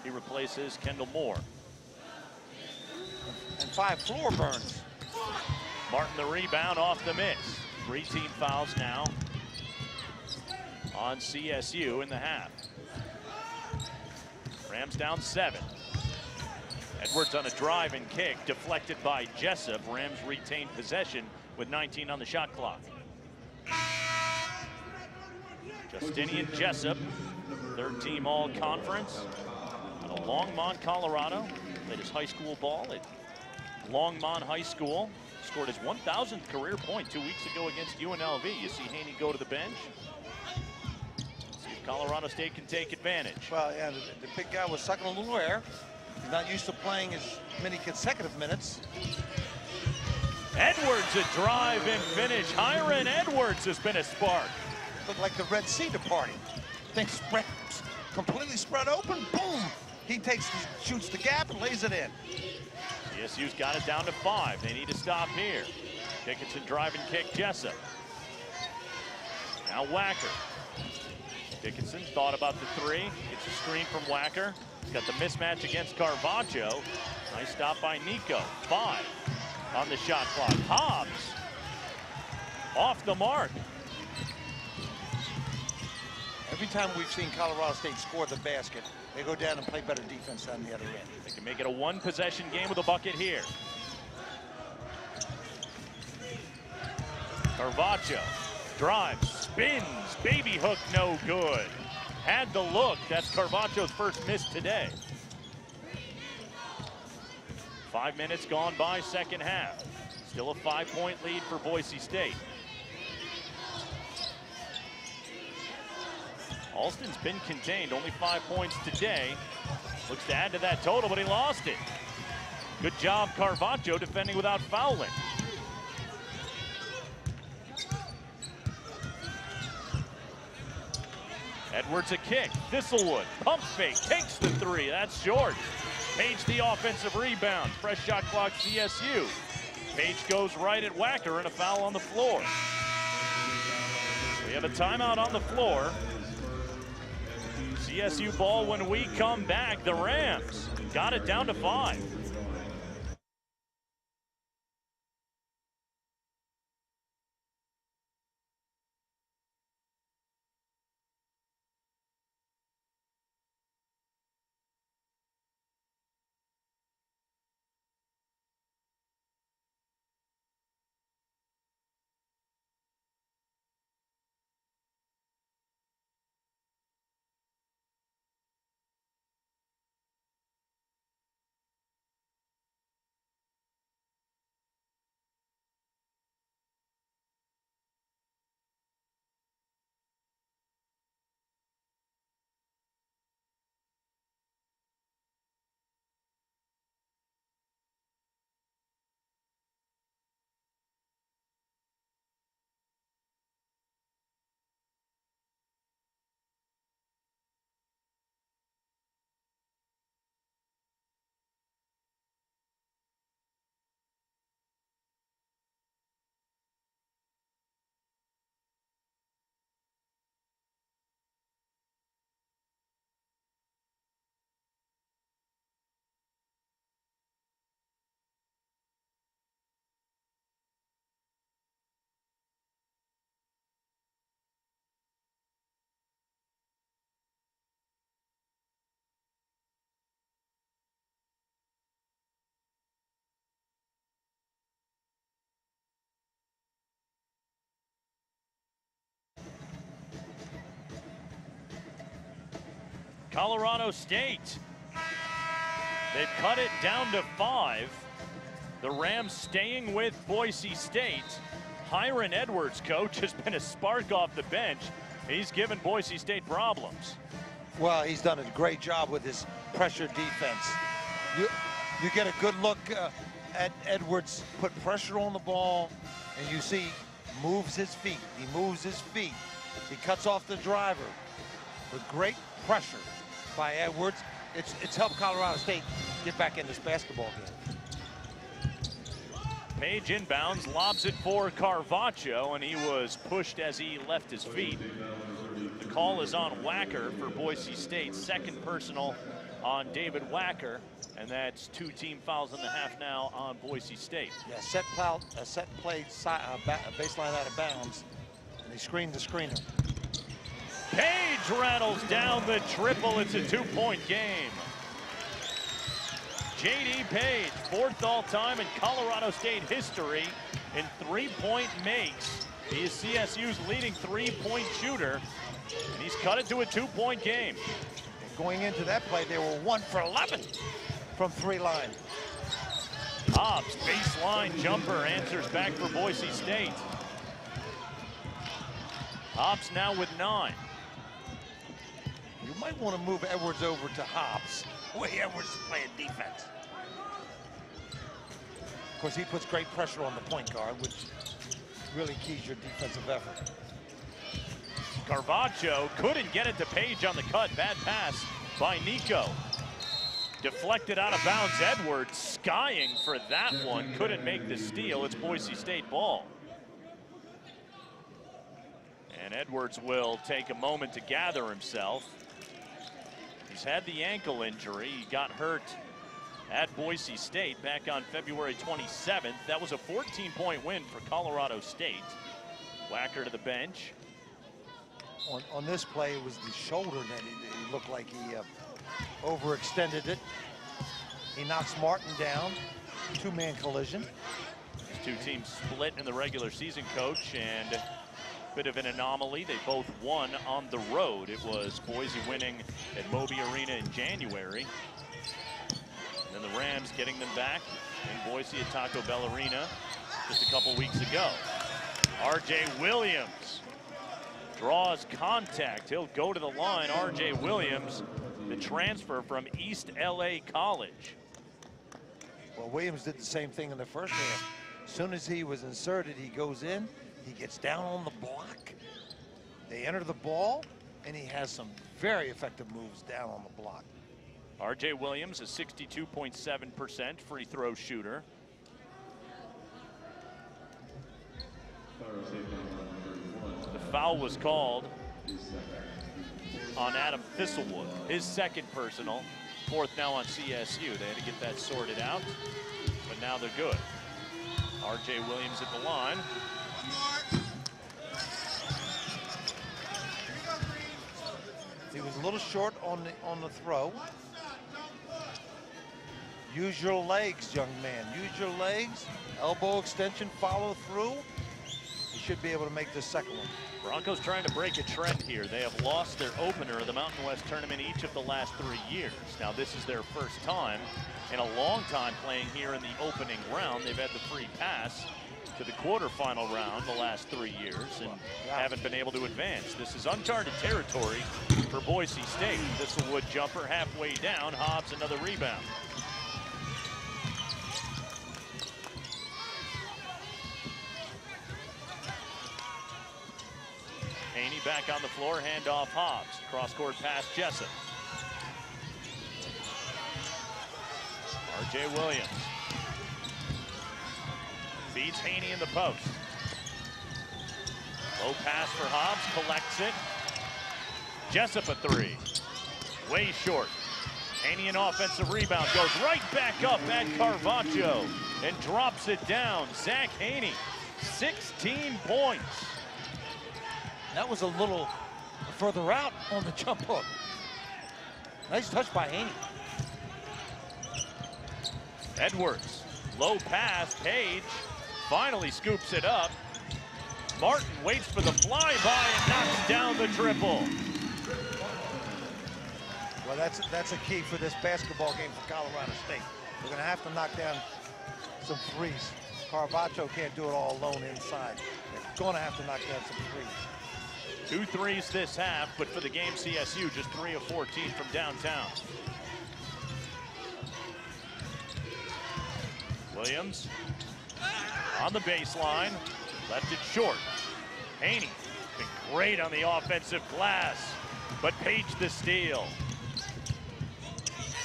He replaces Kendall Moore. And 5 floor burns. Martin the rebound off the miss. 3 team fouls now on CSU in the half. Rams down 7. Edwards on a drive and kick, deflected by Jessup. Rams retain possession with 19 on the shot clock. Justinian Jessup, 3rd team all-conference out of Longmont, Colorado. Played his high school ball at Longmont High School. scored his 1,000th career point 2 weeks ago against UNLV. You see Haney go to the bench. See if Colorado State can take advantage. Well, yeah, the big guy was sucking a little air. He's not used to playing as many consecutive minutes. Edwards a drive and finish. Hiram Edwards has been a spark. Looked like the Red Sea departing. Things spread, completely spread open. Boom! He takes, shoots the gap and lays it in. CSU's got it down to 5. They need to stop here. Dickinson drive and kick Jessup. Now Wacker. Dickinson thought about the 3. Gets a screen from Wacker. He's got the mismatch against Carvaggio. Nice stop by Nico. 5 on the shot clock. Hobbs off the mark. Every time we've seen Colorado State score the basket, they go down and play better defense on the other end. They can make it a 1-possession game with a bucket here. Carvaggio drives, spins, baby hook, no good. Had the look. That's Carvaggio's first miss today. 5 minutes gone by, second half. Still a 5-point lead for Boise State. Alston's been contained, only 5 points today. Looks to add to that total, but he lost it. Good job, Carvaggio, defending without fouling. Edwards a kick. Thistlewood, pump fake, takes the 3. That's short. Page the offensive rebound. Fresh shot clock, CSU. Page goes right at Wacker and a foul on the floor. We have a timeout on the floor. CSU ball when we come back. The Rams got it down to 5. Colorado State. They've cut it down to 5. The Rams staying with Boise State. Hiram Edwards, coach, has been a spark off the bench. He's given Boise State problems. Well, he's done a great job with his pressure defense. You get a good look at Edwards, put pressure on the ball, and you see moves his feet. He moves his feet. He cuts off the driver with great pressure by Edwards. It's helped Colorado State get back in this basketball game. Page inbounds, lobs it for Carvaggio, and he was pushed as he left his feet. The call is on Wacker for Boise State. Second personal on David Wacker, and that's 2 team fouls and a half now on Boise State. Yeah, set play baseline out of bounds, and they screened the screener. Page rattles down the triple. It's a 2-point game. J.D. Page, 4th all-time in Colorado State history in 3-point makes. He is CSU's leading 3-point shooter, and he's cut it to a 2-point game. Going into that play, they were 1 for 11 from 3 line. Hobbs, baseline jumper, answers back for Boise State. Hobbs now with 9. You might want to move Edwards over to Hobbs. The way Edwards is playing defense. Of course, he puts great pressure on the point guard, which really keys your defensive effort. Carvaggio couldn't get it to Page on the cut. Bad pass by Nico. Deflected out of bounds. Edwards skying for that one. Couldn't make the steal. It's Boise State ball. And Edwards will take a moment to gather himself. He's had the ankle injury. He got hurt at Boise State back on February 27th. That was a 14-point win for Colorado State. Wacker to the bench. On this play, it was the shoulder that he looked like he overextended it. He knocks Martin down. Two-man collision. These two teams split in the regular season, coach, and a bit of an anomaly. They both won on the road. It was Boise winning at Moby Arena in January. And then the Rams getting them back in Boise at Taco Bell Arena just a couple weeks ago. R.J. Williams draws contact. He'll go to the line. R.J. Williams, the transfer from East LA College. Well, Williams did the same thing in the first half. As soon as he was inserted, he goes in, he gets down on the block. They enter the ball, and he has some very effective moves down on the block. R.J. Williams, a 62.7% free throw shooter. The foul was called on Adam Thistlewood, his second personal. Fourth now on CSU. They had to get that sorted out, but now they're good. R.J. Williams at the line. He was a little short on the throw. Use your legs, young man. Use your legs. Elbow extension, follow through. You should be able to make this second one. Broncos trying to break a trend here. They have lost their opener of the Mountain West tournament each of the last 3 years. Now this is their first time in a long time playing here in the opening round. They've had the free pass to the quarterfinal round the last 3 years and haven't been able to advance. This is uncharted territory for Boise State. Thistlewood jumper halfway down. Hobbs another rebound. Haney back on the floor, handoff Hobbs. Cross-court pass Jessup. R.J. Williams. Feeds Haney in the post. Low pass for Hobbs, collects it. Jessup a three. Way short. Haney an offensive rebound, goes right back up at Carvaggio and drops it down. Zach Haney, 16 points. That was a little further out on the jump hook. Nice touch by Haney. Edwards, low pass, Page finally scoops it up. Martin waits for the flyby and knocks down the triple. Well, that's a key for this basketball game for Colorado State. We're gonna have to knock down some threes. Carvaggio can't do it all alone inside. They're gonna have to knock down some threes. 2 threes this half, but for the game, CSU just 3 of 14 from downtown. Williams on the baseline, left it short. Haney been great on the offensive glass, but Page the steal.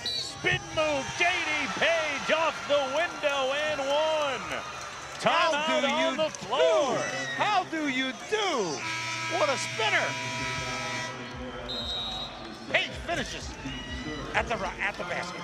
Spin move, J.D. Page off the window and one. Timeout on the floor. How do you do? What a spinner! Page finishes at the basket.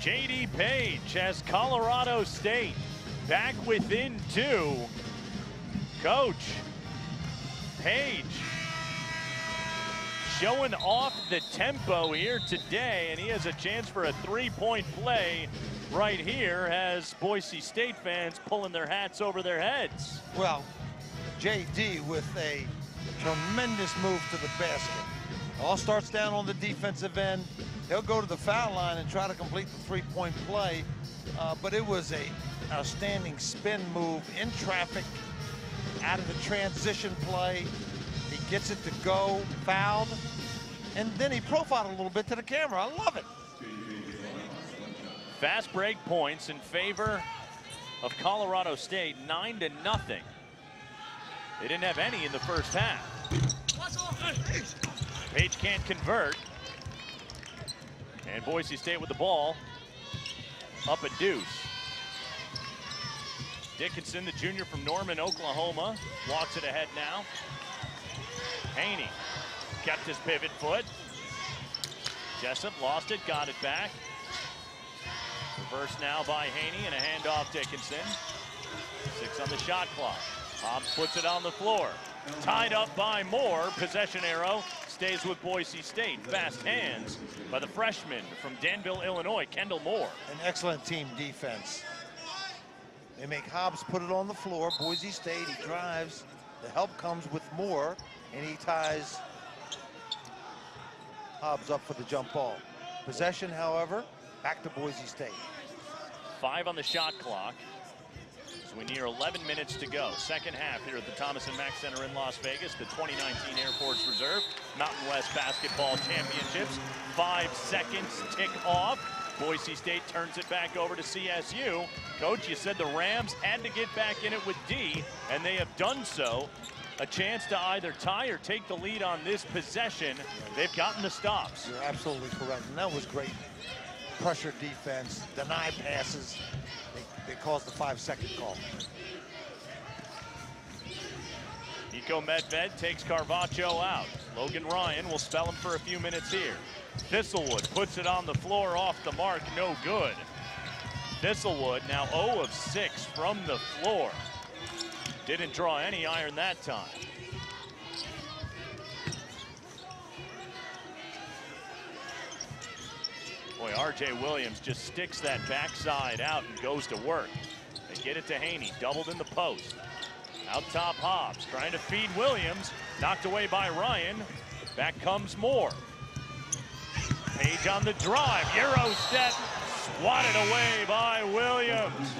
J.D. Page has Colorado State back within 2. Coach Page showing off the tempo here today, and he has a chance for a 3-point play right here as Boise State fans pulling their hats over their heads. Well, J.D. with a tremendous move to the basket. All starts down on the defensive end. He'll go to the foul line and try to complete the 3-point play, but it was a outstanding spin move in traffic, out of the transition play. He gets it to go, fouled, and then he profiled a little bit to the camera. I love it. Fast break points in favor of Colorado State, 9-0. They didn't have any in the first half. Page can't convert. And Boise State with the ball, up a deuce. Dickinson, the junior from Norman, Oklahoma, walks it ahead now. Haney kept his pivot foot. Jessup lost it, got it back. Reversed now by Haney and a handoff Dickinson. 6 on the shot clock. Hobbs puts it on the floor. Tied up by Moore. Possession arrow stays with Boise State. Fast hands by the freshman from Danville, Illinois, Kendall Moore. An excellent team defense. They make Hobbs put it on the floor. Boise State, he drives. The help comes with Moore, and he ties Hobbs up for the jump ball. Possession, however, back to Boise State. 5 on the shot clock. As we near 11 minutes to go. Second half here at the Thomas & Mack Center in Las Vegas. The 2019 Air Force Reserve Mountain West Basketball Championships. 5 seconds tick off. Boise State turns it back over to CSU. Coach, you said the Rams had to get back in it with D, and they have done so. A chance to either tie or take the lead on this possession. They've gotten the stops. You're absolutely correct, and that was great. Pressure defense, deny passes. They caused the 5-second call. Nico Medved takes Carvacho out. Logan Ryan will spell him for a few minutes here. Thistlewood puts it on the floor, off the mark, no good. Thistlewood now 0 of 6 from the floor. Didn't draw any iron that time. Boy, R.J. Williams just sticks that backside out and goes to work. They get it to Haney, doubled in the post. Out top Hobbs, trying to feed Williams. Knocked away by Ryan. Back comes Moore. Page on the drive, Euro step, swatted away by Williams.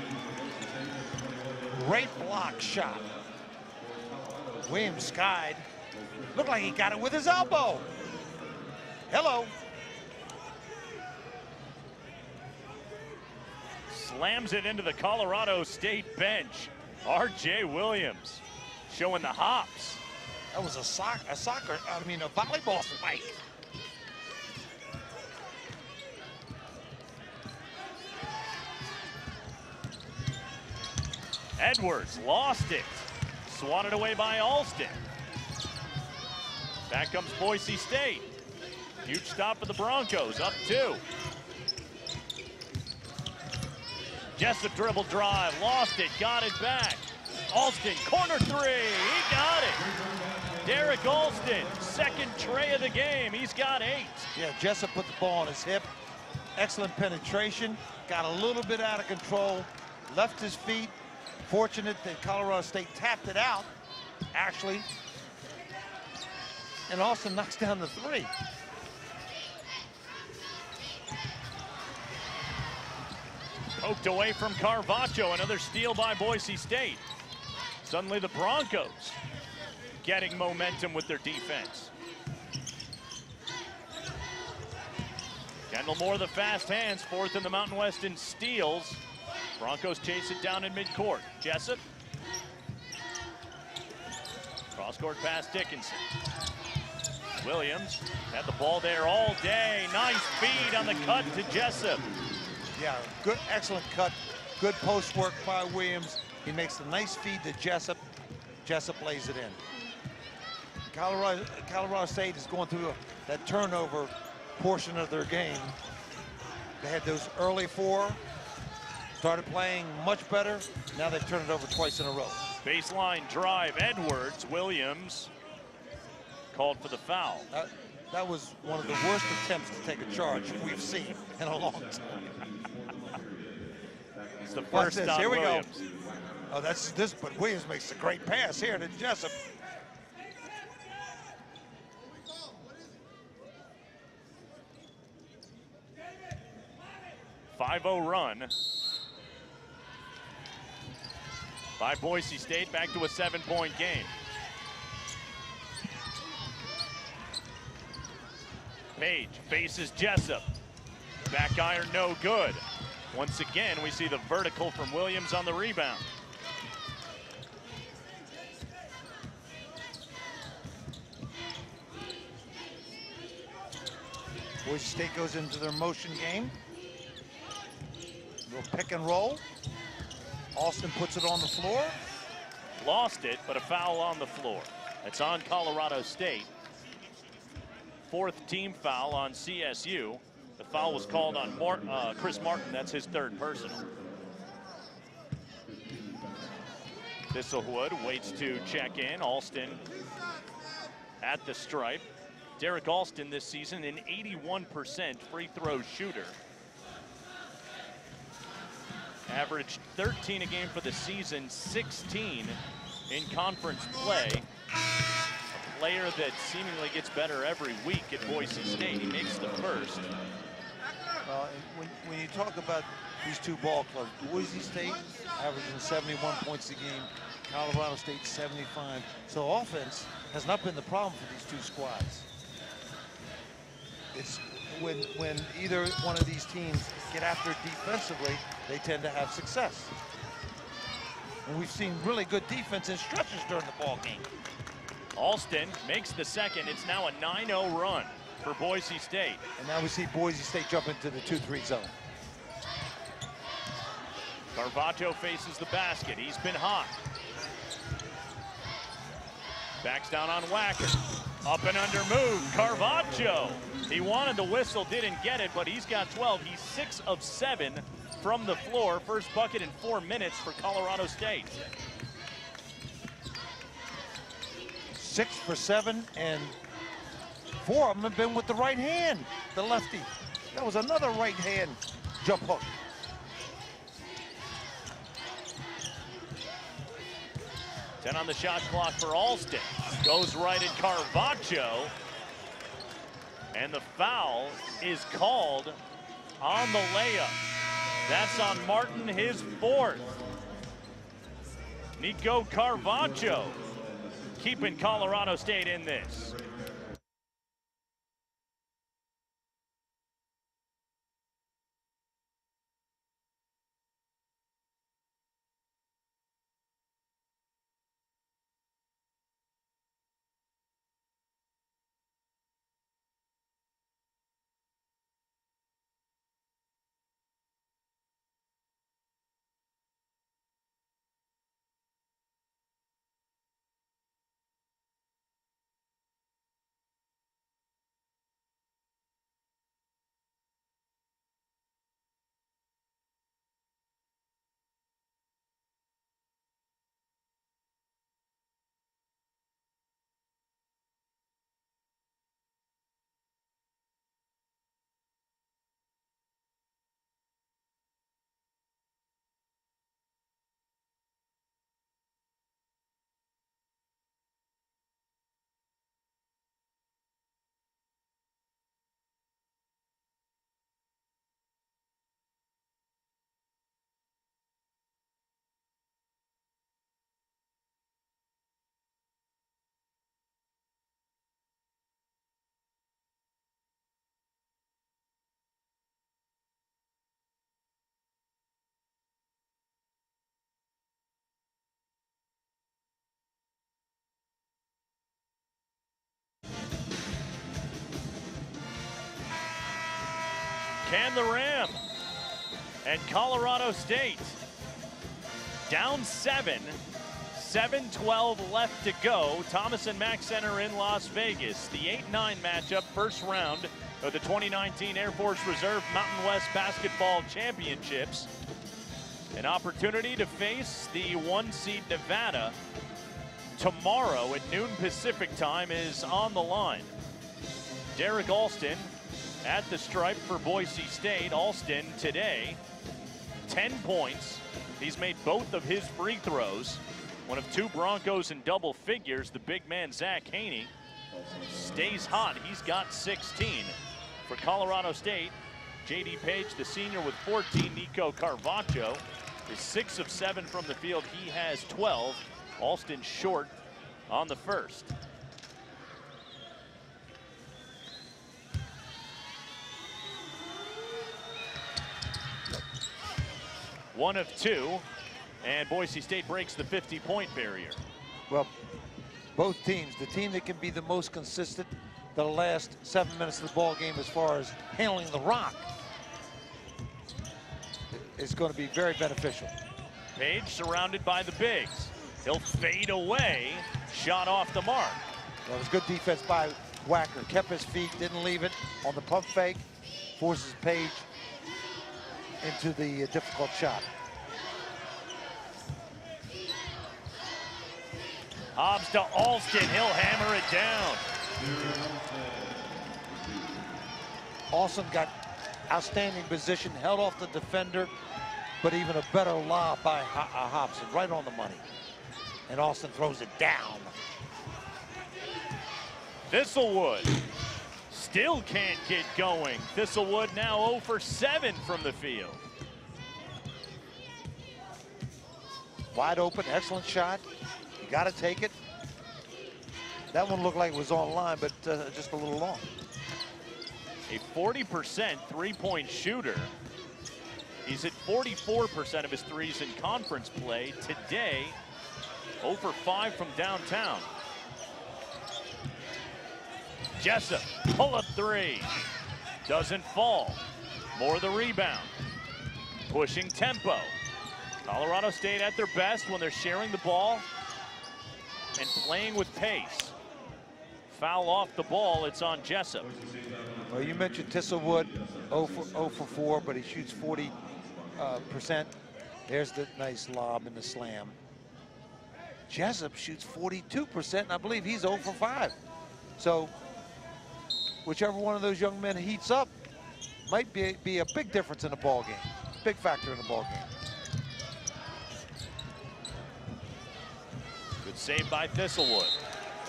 Great block shot. Williams skied. Looked like he got it with his elbow. Hello. Slams it into the Colorado State bench. R.J. Williams showing the hops. That was a volleyball spike. Edwards lost it. Swatted away by Alston. Back comes Boise State. Huge stop for the Broncos, up 2. Jessup dribble drive, lost it, got it back. Alston, corner 3, he got it. Derek Alston, second tray of the game, he's got 8. Yeah, Jessup put the ball on his hip. Excellent penetration, got a little bit out of control, left his feet. Fortunate that Colorado State tapped it out, actually. And Alston knocks down the 3. Poked away from Carvacho, another steal by Boise State. Suddenly the Broncos getting momentum with their defense. Kendall Moore, the fast hands, 4th in the Mountain West in steals. Broncos chase it down in midcourt. Jessup. Cross-court pass Dickinson. Williams had the ball there all day. Nice feed on the cut to Jessup. Yeah, good, excellent cut. Good post work by Williams. He makes a nice feed to Jessup. Jessup lays it in. Colorado State is going through that turnover portion of their game. They had those early 4, started playing much better. Now they've turned it over twice in a row. Baseline drive, Edwards. Williams called for the foul. That was one of the worst attempts to take a charge we've seen in a long time. It's the first on Here we Williams. go. Oh, that's this, but Williams makes a great pass here to Jessup. .50 run by Boise State, back to a 7-point game. Page faces Jessup. Back iron, no good. Once again, we see the vertical from Williams on the rebound. Boise State goes into their motion game. Little pick and roll. Alston puts it on the floor. Lost it, but a foul on the floor. It's on Colorado State. 4th team foul on CSU. The foul was called on Chris Martin. That's his 3rd personal. Thistlewood waits to check in. Alston at the stripe. Derek Alston this season, an 81% free throw shooter. Averaged 13 a game for the season, 16 in conference play. A player that seemingly gets better every week at Boise State. He makes the first. When you talk about these two ball clubs, Boise State averaging 71 points a game, Colorado State 75. So offense has not been the problem for these two squads. It's when either one of these teams get after it defensively, they tend to have success. And we've seen really good defense in stretches during the ball game. Alston makes the second. It's now a 9-0 run for Boise State. And now we see Boise State jump into the 2-3 zone. Carvaggio faces the basket. He's been hot. Backs down on Wacker. Up and under move, Carvaggio. He wanted the whistle, didn't get it, but he's got 12. He's 6 of 7 from the floor. First bucket in 4 minutes for Colorado State. 6 for 7, and 4 of them have been with the right hand, the lefty. That was another right hand jump hook. Ten on the shot clock for Alston. Goes right at Carvaggio. And the foul is called on the layup. That's on Martin, his 4th. Nico Carvaggio keeping Colorado State in this. Can the Ram. And Colorado State down 7, 7:12 left to go. Thomas and Mack Center in Las Vegas. The 8-9 matchup, first round of the 2019 Air Force Reserve Mountain West Basketball Championships. An opportunity to face the 1-seed Nevada tomorrow at noon Pacific time is on the line. Derek Alston at the stripe for Boise State. Alston today, 10 points. He's made both of his free throws. One of 2 Broncos in double figures. The big man, Zach Haney, stays hot. He's got 16. For Colorado State, J.D. Page, the senior, with 14. Nico Carvacho is 6 of 7 from the field. He has 12. Alston short on the first. One of 2, and Boise State breaks the 50-point barrier. Well, both teams, the team that can be the most consistent the last 7 minutes of the ball game as far as handling the rock, is going to be very beneficial. Page surrounded by the bigs. He'll fade away, shot off the mark. Well, it was good defense by Wacker. Kept his feet, didn't leave it on the pump fake, forces Page into the difficult shot. Hobbs to Alston, he'll hammer it down. Alston got outstanding position, held off the defender, but even a better lob by Hobson, right on the money. And Alston throws it down. Thistlewood still can't get going. Thistlewood now 0 for 7 from the field. Wide open, excellent shot. You got to take it. That one looked like it was on line, but just a little long. A 40% three-point shooter. He's at 44% of his threes in conference play. Today, 0 for 5 from downtown. Jessup, pull-up 3. Doesn't fall. More the rebound. Pushing tempo. Colorado State at their best when they're sharing the ball and playing with pace. Foul off the ball, it's on Jessup. Well, you mentioned Thistlewood, 0 for 4, but he shoots 40%. There's the nice lob and the slam. Jessup shoots 42%, and I believe he's 0 for 5. So whichever one of those young men heats up might be a big difference in the ball game. Big factor in the ball game. Good save by Thistlewood,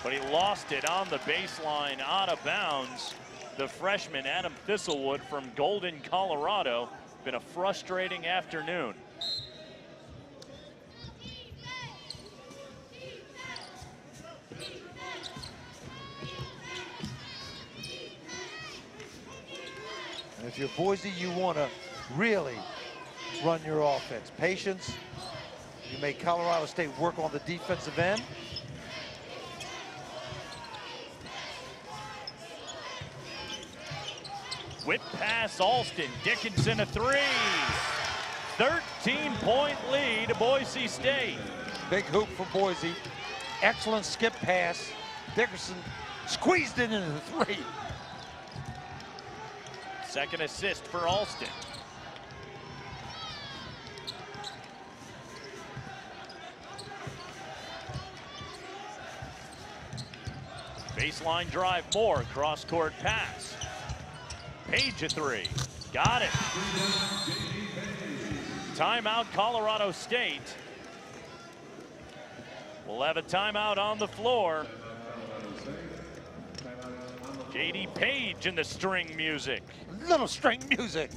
but he lost it on the baseline, out of bounds. The freshman, Adam Thistlewood from Golden, Colorado. Been a frustrating afternoon. And if you're Boise, you want to really run your offense. Patience. You make Colorado State work on the defensive end. Whip pass, Alston. Dickinson a 3. 13-point lead to Boise State. Big hoop for Boise. Excellent skip pass. Dickinson squeezed it into the 3. Second assist for Alston. Baseline drive, more cross-court pass. Page a 3. Got it. Timeout, Colorado State. We'll have a timeout on the floor. J.D. Page in the string music. Little string music.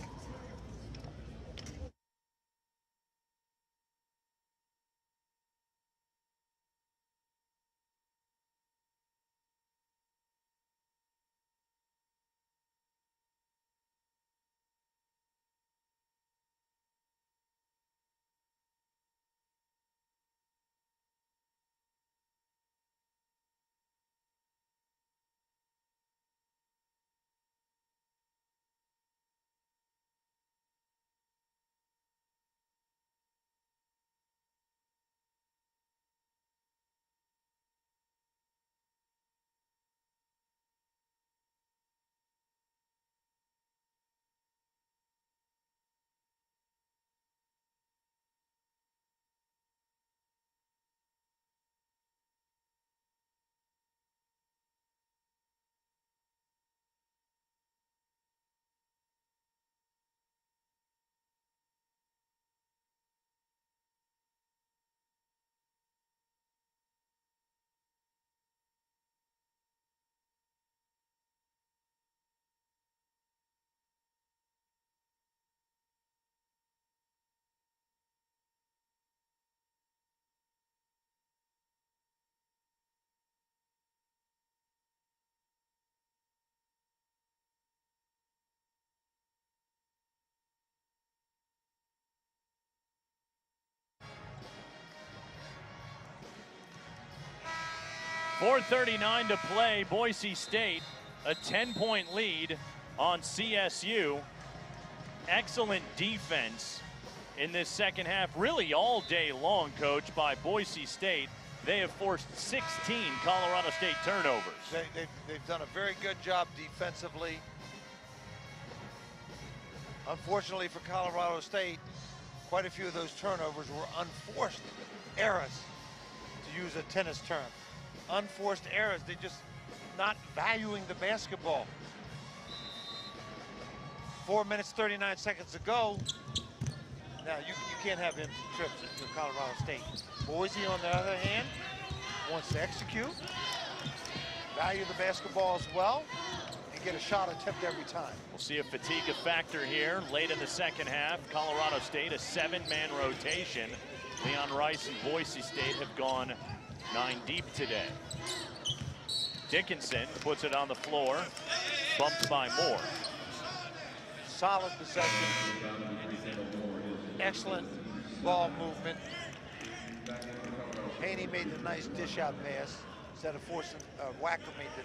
4:39 to play. Boise State, a 10-point lead on CSU. Excellent defense in this second half, really all day long, Coach, by Boise State. They have forced 16 Colorado State turnovers. They've done a very good job defensively. Unfortunately for Colorado State, quite a few of those turnovers were unforced errors, to use a tennis term. Unforced errors. They're just not valuing the basketball. 4 minutes, 39 seconds to go. Now, you can't have empty trips at Colorado State. Boise, on the other hand, wants to execute, value the basketball as well, and get a shot attempt every time. We'll see a fatigue factor here late in the second half. Colorado State, a 7-man rotation. Leon Rice and Boise State have gone 9 deep today. Dickinson puts it on the floor, bumped by Moore. Solid possession. Excellent ball movement. Haney made the nice dish-out pass instead of forcing, Wacker made the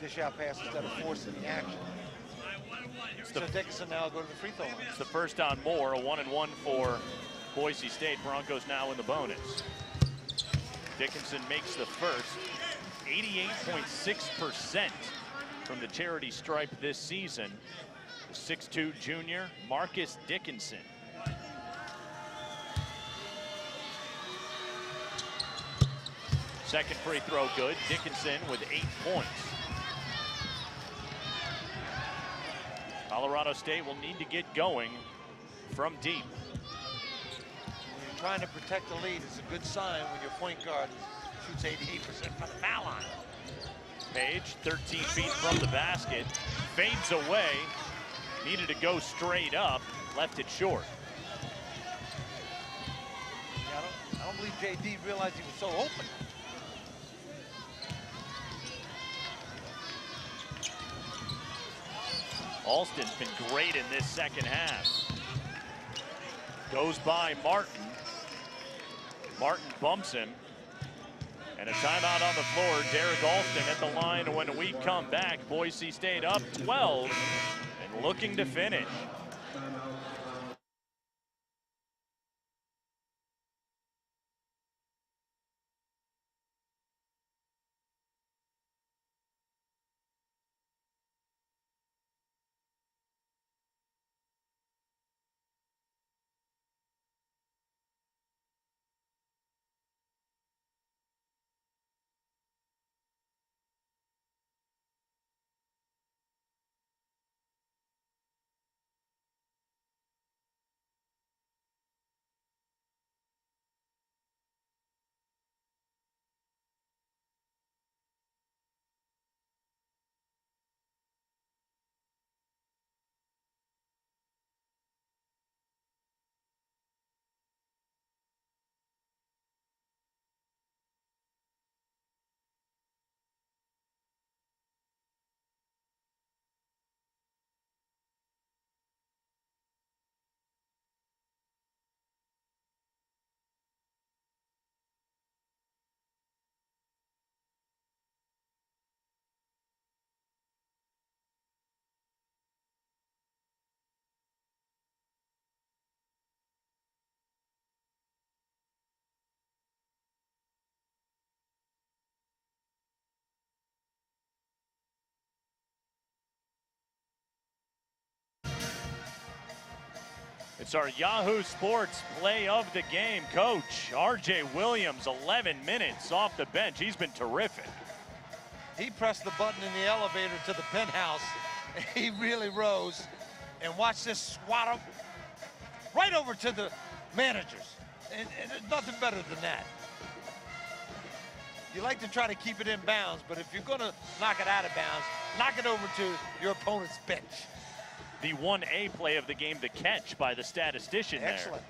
dish-out pass instead of forcing the action. So Dickinson now will go to the free throw line. It's the first on Moore, a 1-and-1 for Boise State. Broncos now in the bonus. Dickinson makes the first. 88.6% from the charity stripe this season. The 6'2" junior, Marcus Dickinson. Second free throw good. Dickinson with 8 points. Colorado State will need to get going from deep. When you're trying to protect the lead, it's a good sign when your point guard shoots 88% from the foul line. Page, 13 feet from the basket, fades away. Needed to go straight up, left it short. Yeah, I don't believe JD realized he was so open. Alston's been great in this second half. Goes by Martin. Martin bumps him. And a timeout on the floor. Derek Alston at the line when we come back. Boise State up 12 and looking to finish. It's our Yahoo Sports play of the game. Coach, R.J. Williams, 11 minutes off the bench. He's been terrific. He pressed the button in the elevator to the penthouse. He really rose. And watch this swat him right over to the managers. And there's nothing better than that. You like to try to keep it in bounds, but if you're going to knock it out of bounds, knock it over to your opponent's bench. The 1A play of the game, the catch by the statistician there. Excellent.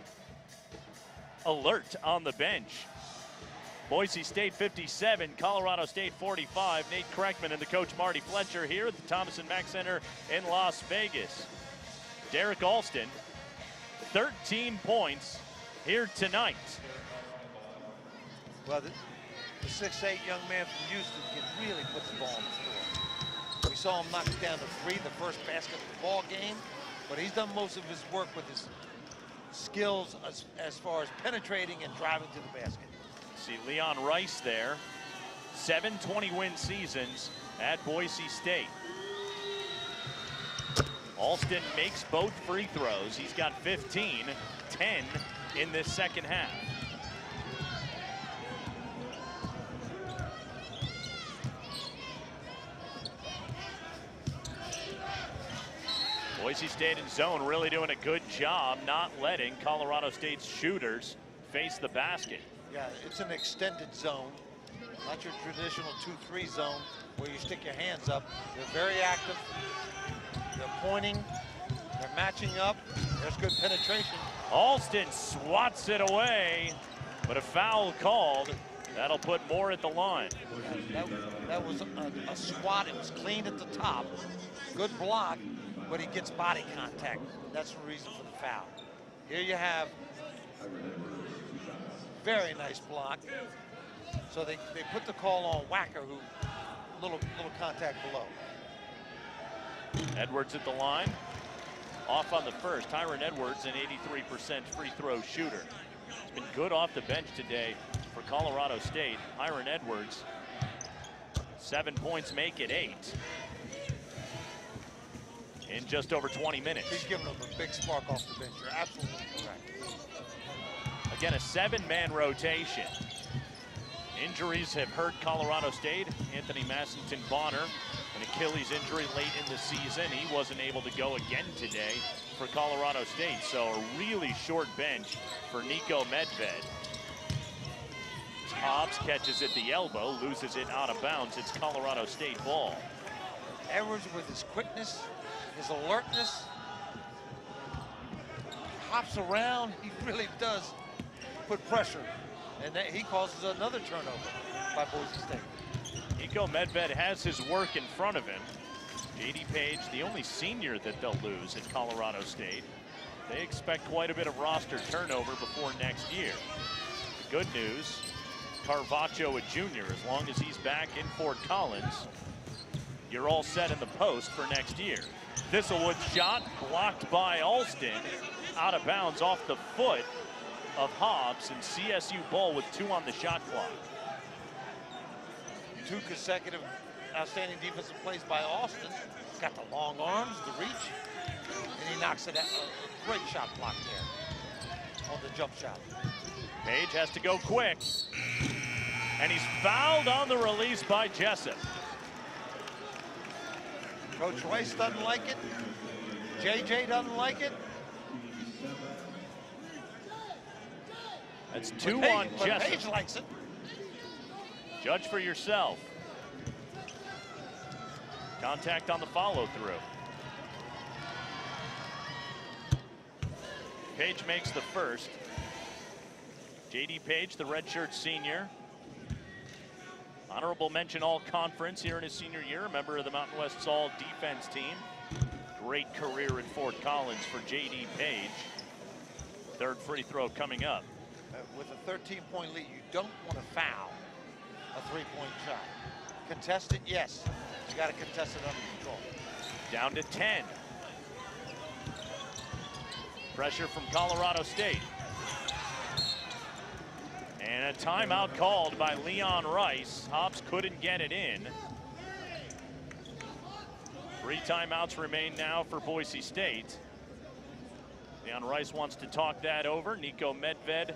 Alert on the bench. Boise State 57, Colorado State 45. Nate Kreckman and the coach Marty Fletcher here at the Thomas & Mack Center in Las Vegas. Derek Alston, 13 points here tonight. Well, the 6'8" young man from Houston can really put the ball in the score. We saw him knock it down to 3 the first basket of the ball game, but he's done most of his work with his skills as far as penetrating and driving to the basket. See Leon Rice there. 7 20-win seasons at Boise State. Alston makes both free throws. He's got 15, 10 in this second half. Boise State in zone really doing a good job not letting Colorado State's shooters face the basket. Yeah, it's an extended zone, not your traditional 2-3 zone where you stick your hands up. They're very active. They're pointing. They're matching up. There's good penetration. Alston swats it away, but a foul called. That'll put more at the line. That was a swat. It was clean at the top. Good block, but he gets body contact. That's the reason for the foul. Here you have very nice block. So they put the call on Wacker, who little contact below. Edwards at the line. Off on the first. Tyron Edwards, an 83% free throw shooter. He's been good off the bench today for Colorado State. Tyron Edwards, 7 points make it 8 in just over 20 minutes. He's giving them a big spark off the bench. You're absolutely correct. Again, a 7-man rotation. Injuries have hurt Colorado State. Anthony Massington-Bonner, an Achilles injury late in the season. He wasn't able to go again today for Colorado State. So a really short bench for Nico Medved. Hobbs catches at the elbow, loses it out of bounds. It's Colorado State ball. Edwards with his quickness, his alertness, hops around. He really does put pressure. And he causes another turnover by Boise State. Nico Medved has his work in front of him. J.D. Page, the only senior that they'll lose at Colorado State. They expect quite a bit of roster turnover before next year. The good news, Carvacho, a junior, as long as he's back in Fort Collins, you're all set in the post for next year. Thistlewood's shot blocked by Alston, out of bounds off the foot of Hobbs, and CSU ball with 2 on the shot clock. 2 consecutive outstanding defensive plays by Alston. Got the long arms, the reach, and he knocks it out. A great shot block there on the jump shot. Page has to go quick, and he's fouled on the release by Jessup. Coach Rice doesn't like it. JJ doesn't like it. That's 2 on Jessup. Page likes it. Judge for yourself. Contact on the follow through. Page makes the first. J.D. Page, the redshirt senior. Honorable mention all conference here in his senior year, a member of the Mountain West's all defense team. Great career in Fort Collins for J.D. Page. 3rd free throw coming up. With a 13-point lead, you don't want to foul a 3-point shot. Contest it, yes. You got to contest it under control. Down to 10. Pressure from Colorado State. And a timeout called by Leon Rice. Hobbs couldn't get it in. 3 timeouts remain now for Boise State. Leon Rice wants to talk that over. Nico Medved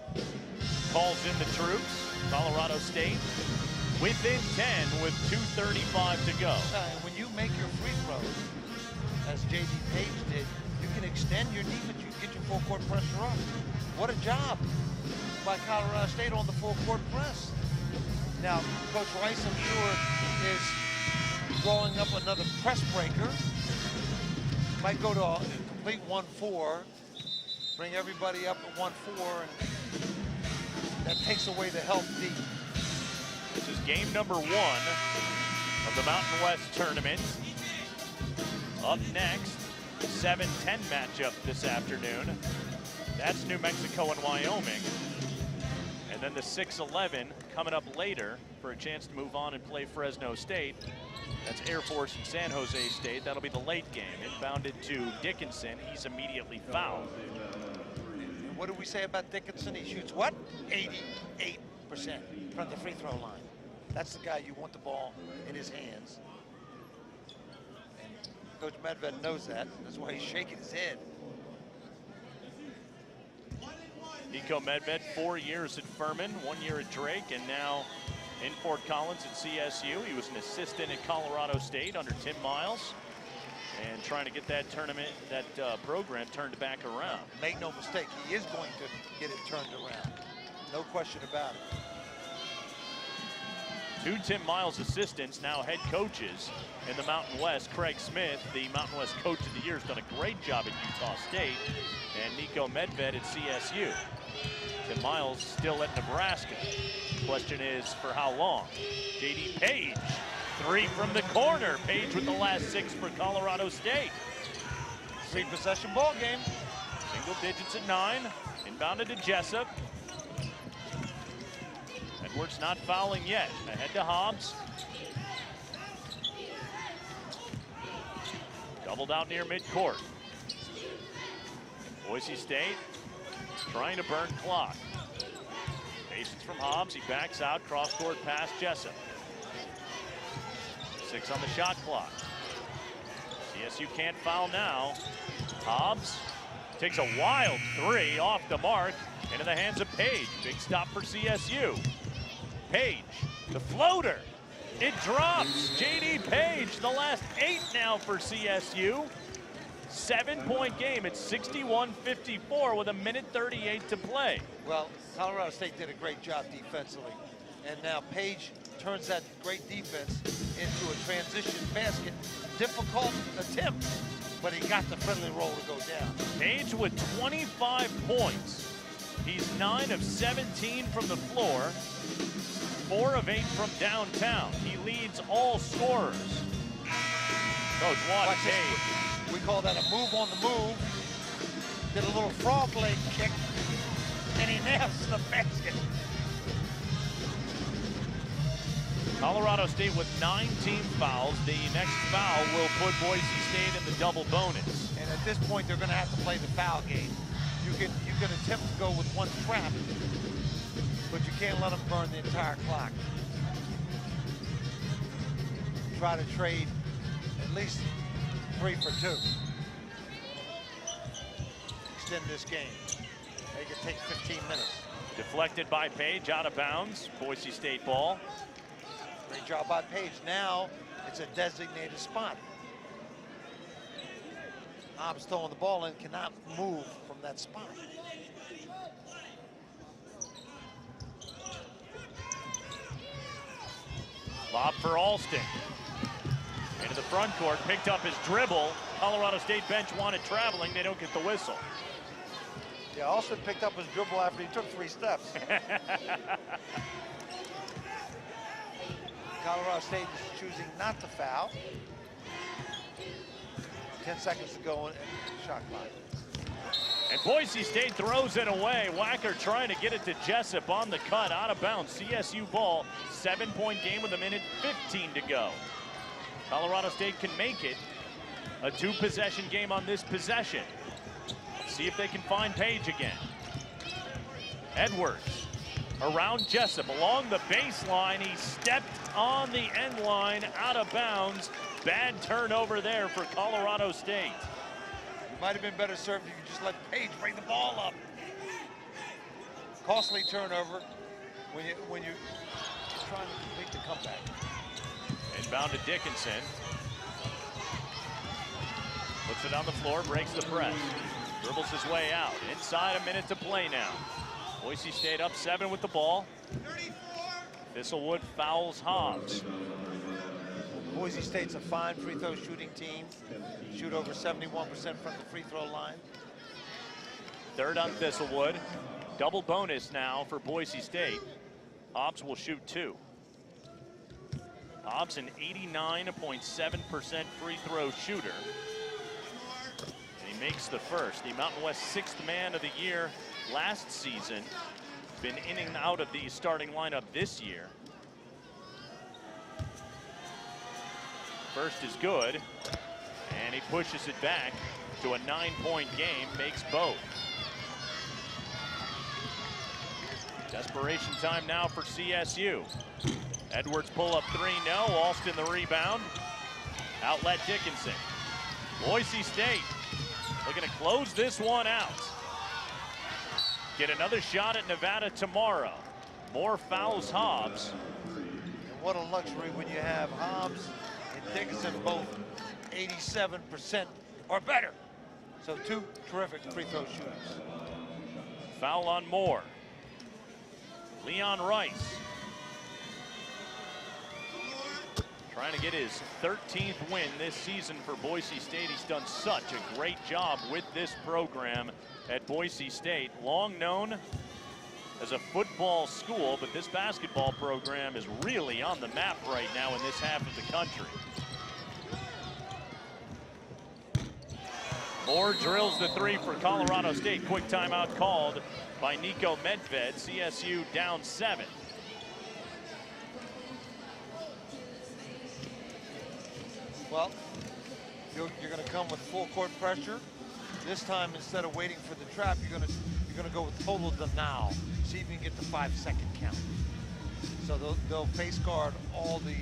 calls in the troops. Colorado State within 10 with 2:35 to go. When you make your free throws, as J.D. Page did, you can extend your defense, you can get your full court pressure up. What a job by Colorado State on the full court press. Now, Coach Rice, I'm sure, is rolling up another press breaker. Might go to a complete 1-4, bring everybody up at 1-4, and that takes away the help deep. This is game number 1 of the Mountain West tournament. Up next, 7-10 matchup this afternoon. That's New Mexico and Wyoming. And And then the 6-11 coming up later for a chance to move on and play Fresno State. That's Air Force and San Jose State. That'll be the late game. Inbounded to Dickinson. He's immediately fouled. What do we say about Dickinson? He shoots what? 88% from the free throw line. That's the guy you want the ball in his hands. And Coach Medved knows that. That's why he's shaking his head. Nico Medved, 4 years at Furman, 1 year at Drake, and now in Fort Collins at CSU. He was an assistant at Colorado State under Tim Miles, and trying to get that tournament, that program turned back around. Make no mistake, he is going to get it turned around. No question about it. 2 Tim Miles assistants, now head coaches in the Mountain West. Craig Smith, the Mountain West Coach of the Year, has done a great job at Utah State, and Nico Medved at CSU. Tim Miles still at Nebraska. Question is, for how long? J.D. Page, 3 from the corner. Page with the last 6 for Colorado State. 3-possession ball game. Single digits at 9. Inbounded to Jessup. Edwards not fouling yet. Ahead to Hobbs. Doubled out near midcourt. Boise State trying to burn clock. Patience from Hobbs. He backs out. Cross-court pass Jessup. 6 on the shot clock. CSU can't foul now. Hobbs takes a wild 3 off the mark into the hands of Page. Big stop for CSU. Page, the floater. It drops. J.D. Page, the last 8 now for CSU. 7-point game. It's 61-54 with 1:38 to play. Well, Colorado State did a great job defensively. And now Page turns that great defense into a transition basket. Difficult attempt, but he got the friendly roll to go down. Page with 25 points. He's 9 of 17 from the floor, 4 of 8 from downtown. He leads all scorers. Coach wanted Page. We call that a move on the move. Did a little frog leg kick, and he nails the basket. Colorado State with 9 team fouls. The next foul will put Boise State in the double bonus. And at this point, they're going to have to play the foul game. You can attempt to go with 1 trap, but you can't let them burn the entire clock. Try to trade at least 3 for 2. Extend this game. They can take 15 minutes. Deflected by Page, out of bounds. Boise State ball. Great job by Page. Now it's a designated spot. Hobbs throwing the ball in, cannot move from that spot. Lob for Alston. Into the front court, picked up his dribble. Colorado State bench wanted traveling. They don't get the whistle. Yeah, Alston picked up his dribble after he took 3 steps. Colorado State is choosing not to foul. 10 seconds to go in shot clock. And Boise State throws it away. Wacker trying to get it to Jessup on the cut, out of bounds. CSU ball, 7-point game with 1:15 to go. Colorado State can make it a 2-possession game on this possession. See if they can find Page again. Edwards around Jessup along the baseline. He stepped on the end line, out of bounds. Bad turnover there for Colorado State. Might have been better served if you just let Page bring the ball up. Costly turnover when you're trying to complete the comeback. Inbound to Dickinson. Puts it on the floor, breaks the press. Dribbles his way out. Inside, a minute to play now. Boise State up 7 with the ball. Thistlewood fouls Hobbs. Boise State's a fine free throw shooting team. Shoot over 71% from the free throw line. 3rd on Thistlewood. Double bonus now for Boise State. Hobbs will shoot 2. Hobbs an 89.7% free throw shooter. And he makes the first. The Mountain West 6th man of the year last season. been in and out of the starting lineup this year. First is good, and he pushes it back to a 9-point game, makes both. Desperation time now for CSU. Edwards pull up three, no. Alston the rebound. Outlet Dickinson. Boise State looking to close this one out. Get another shot at Nevada tomorrow. More fouls Hobbs. And what a luxury when you have Hobbs and Dickinson both 87% or better. So two terrific free throw shooters. Foul on Moore. Leon Rice trying to get his 13th win this season for Boise State. He's done such a great job with this program at Boise State. Long known as a football school, but this basketball program is really on the map right now in this half of the country. Moore drills the three for Colorado State. Quick timeout called by Nico Medved. CSU down 7. Well, you're going to come with full court pressure. This time, instead of waiting for the trap, you're going to go with total denial. See if you can get the 5-second count. So they'll face guard all the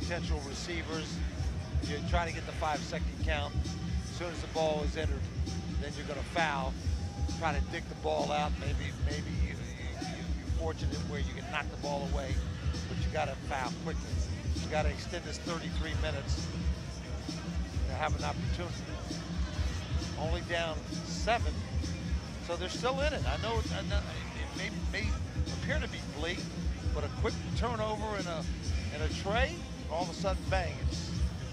potential receivers. You're trying to get the 5-second count. As soon as the ball is entered, then you're going to foul. Trying to dig the ball out. Maybe you're fortunate where you can knock the ball away, but you got to foul quickly. You got to extend this 33 minutes to have an opportunity. Only down 7, so they're still in it. I know it may appear to be bleak, but a quick turnover and a tray, all of a sudden, bang! It's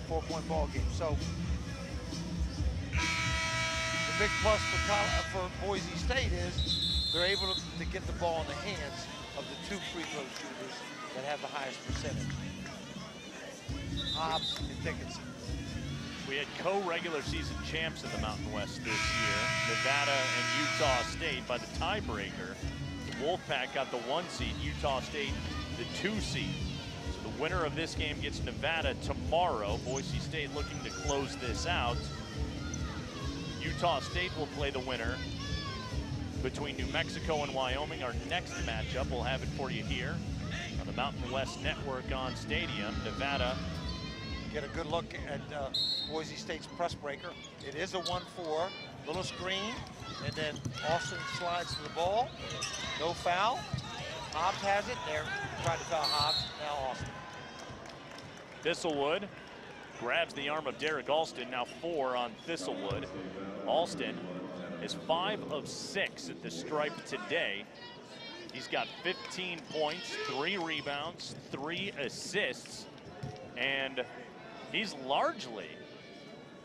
a 4-point ball game. So the big plus for Boise State is they're able to get the ball in the hands of the two free throw shooters that have the highest percentage, Hobbs and Dickinson. We had co-regular season champs in the Mountain West this year, Nevada and Utah State. By the tiebreaker, the Wolfpack got the 1 seed, Utah State the 2 seed. So the winner of this game gets Nevada tomorrow. Boise State looking to close this out. Utah State will play the winner between New Mexico and Wyoming. Our next matchup, we'll have it for you here on the Mountain West Network on Stadium. Nevada. Get a good look at Boise State's press breaker. It is a 1-4, little screen, and then Alston slides to the ball. No foul. Hobbs has it. There, tried to foul Hobbs. Now Alston. Thistlewood grabs the arm of Derek Alston. Now 4 on Thistlewood. Alston is 5 of 6 at the stripe today. He's got 15 points, 3 rebounds, 3 assists, and he's largely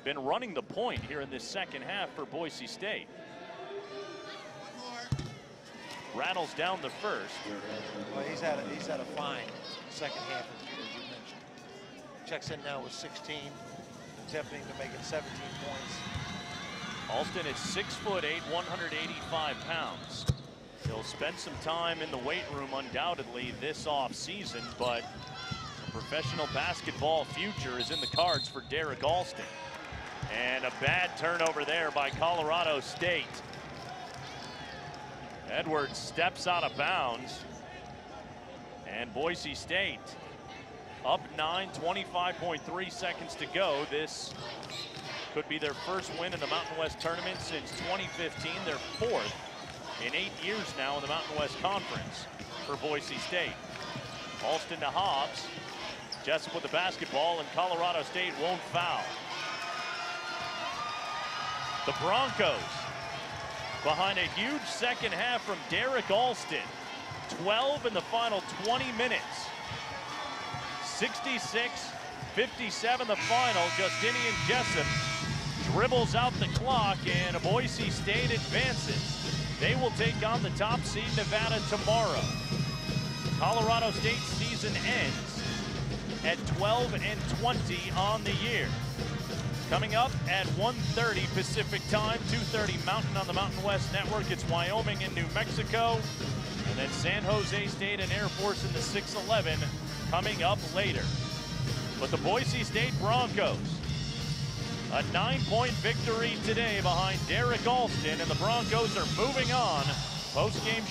been running the point here in this second half for Boise State. Rattles down the first. Well, he's had a fine second half, as you mentioned. Checks in now with 16, attempting to make it 17 points. Alston is 6'8", 185 pounds. He'll spend some time in the weight room undoubtedly this off season, but professional basketball future is in the cards for Derek Alston. And a bad turnover there by Colorado State. Edwards steps out of bounds. And Boise State up 9, 25.3 seconds to go. This could be their first win in the Mountain West tournament since 2015. Their 4th in 8 years now in the Mountain West Conference for Boise State. Alston to Hobbs. Jessup with the basketball, and Colorado State won't foul. The Broncos behind a huge second half from Derek Alston. 12 in the final 20 minutes. 66-57 the final. Justinian Jessup dribbles out the clock, and Boise State advances. They will take on the top seed Nevada tomorrow. Colorado State's season ends at 12-20 on the year. Coming up at 1:30 Pacific time, 2:30 Mountain on the Mountain West Network. It's Wyoming and New Mexico. And then San Jose State and Air Force in the 6-11 coming up later. But the Boise State Broncos, a 9-point victory today behind Derek Alston, and the Broncos are moving on. Post-game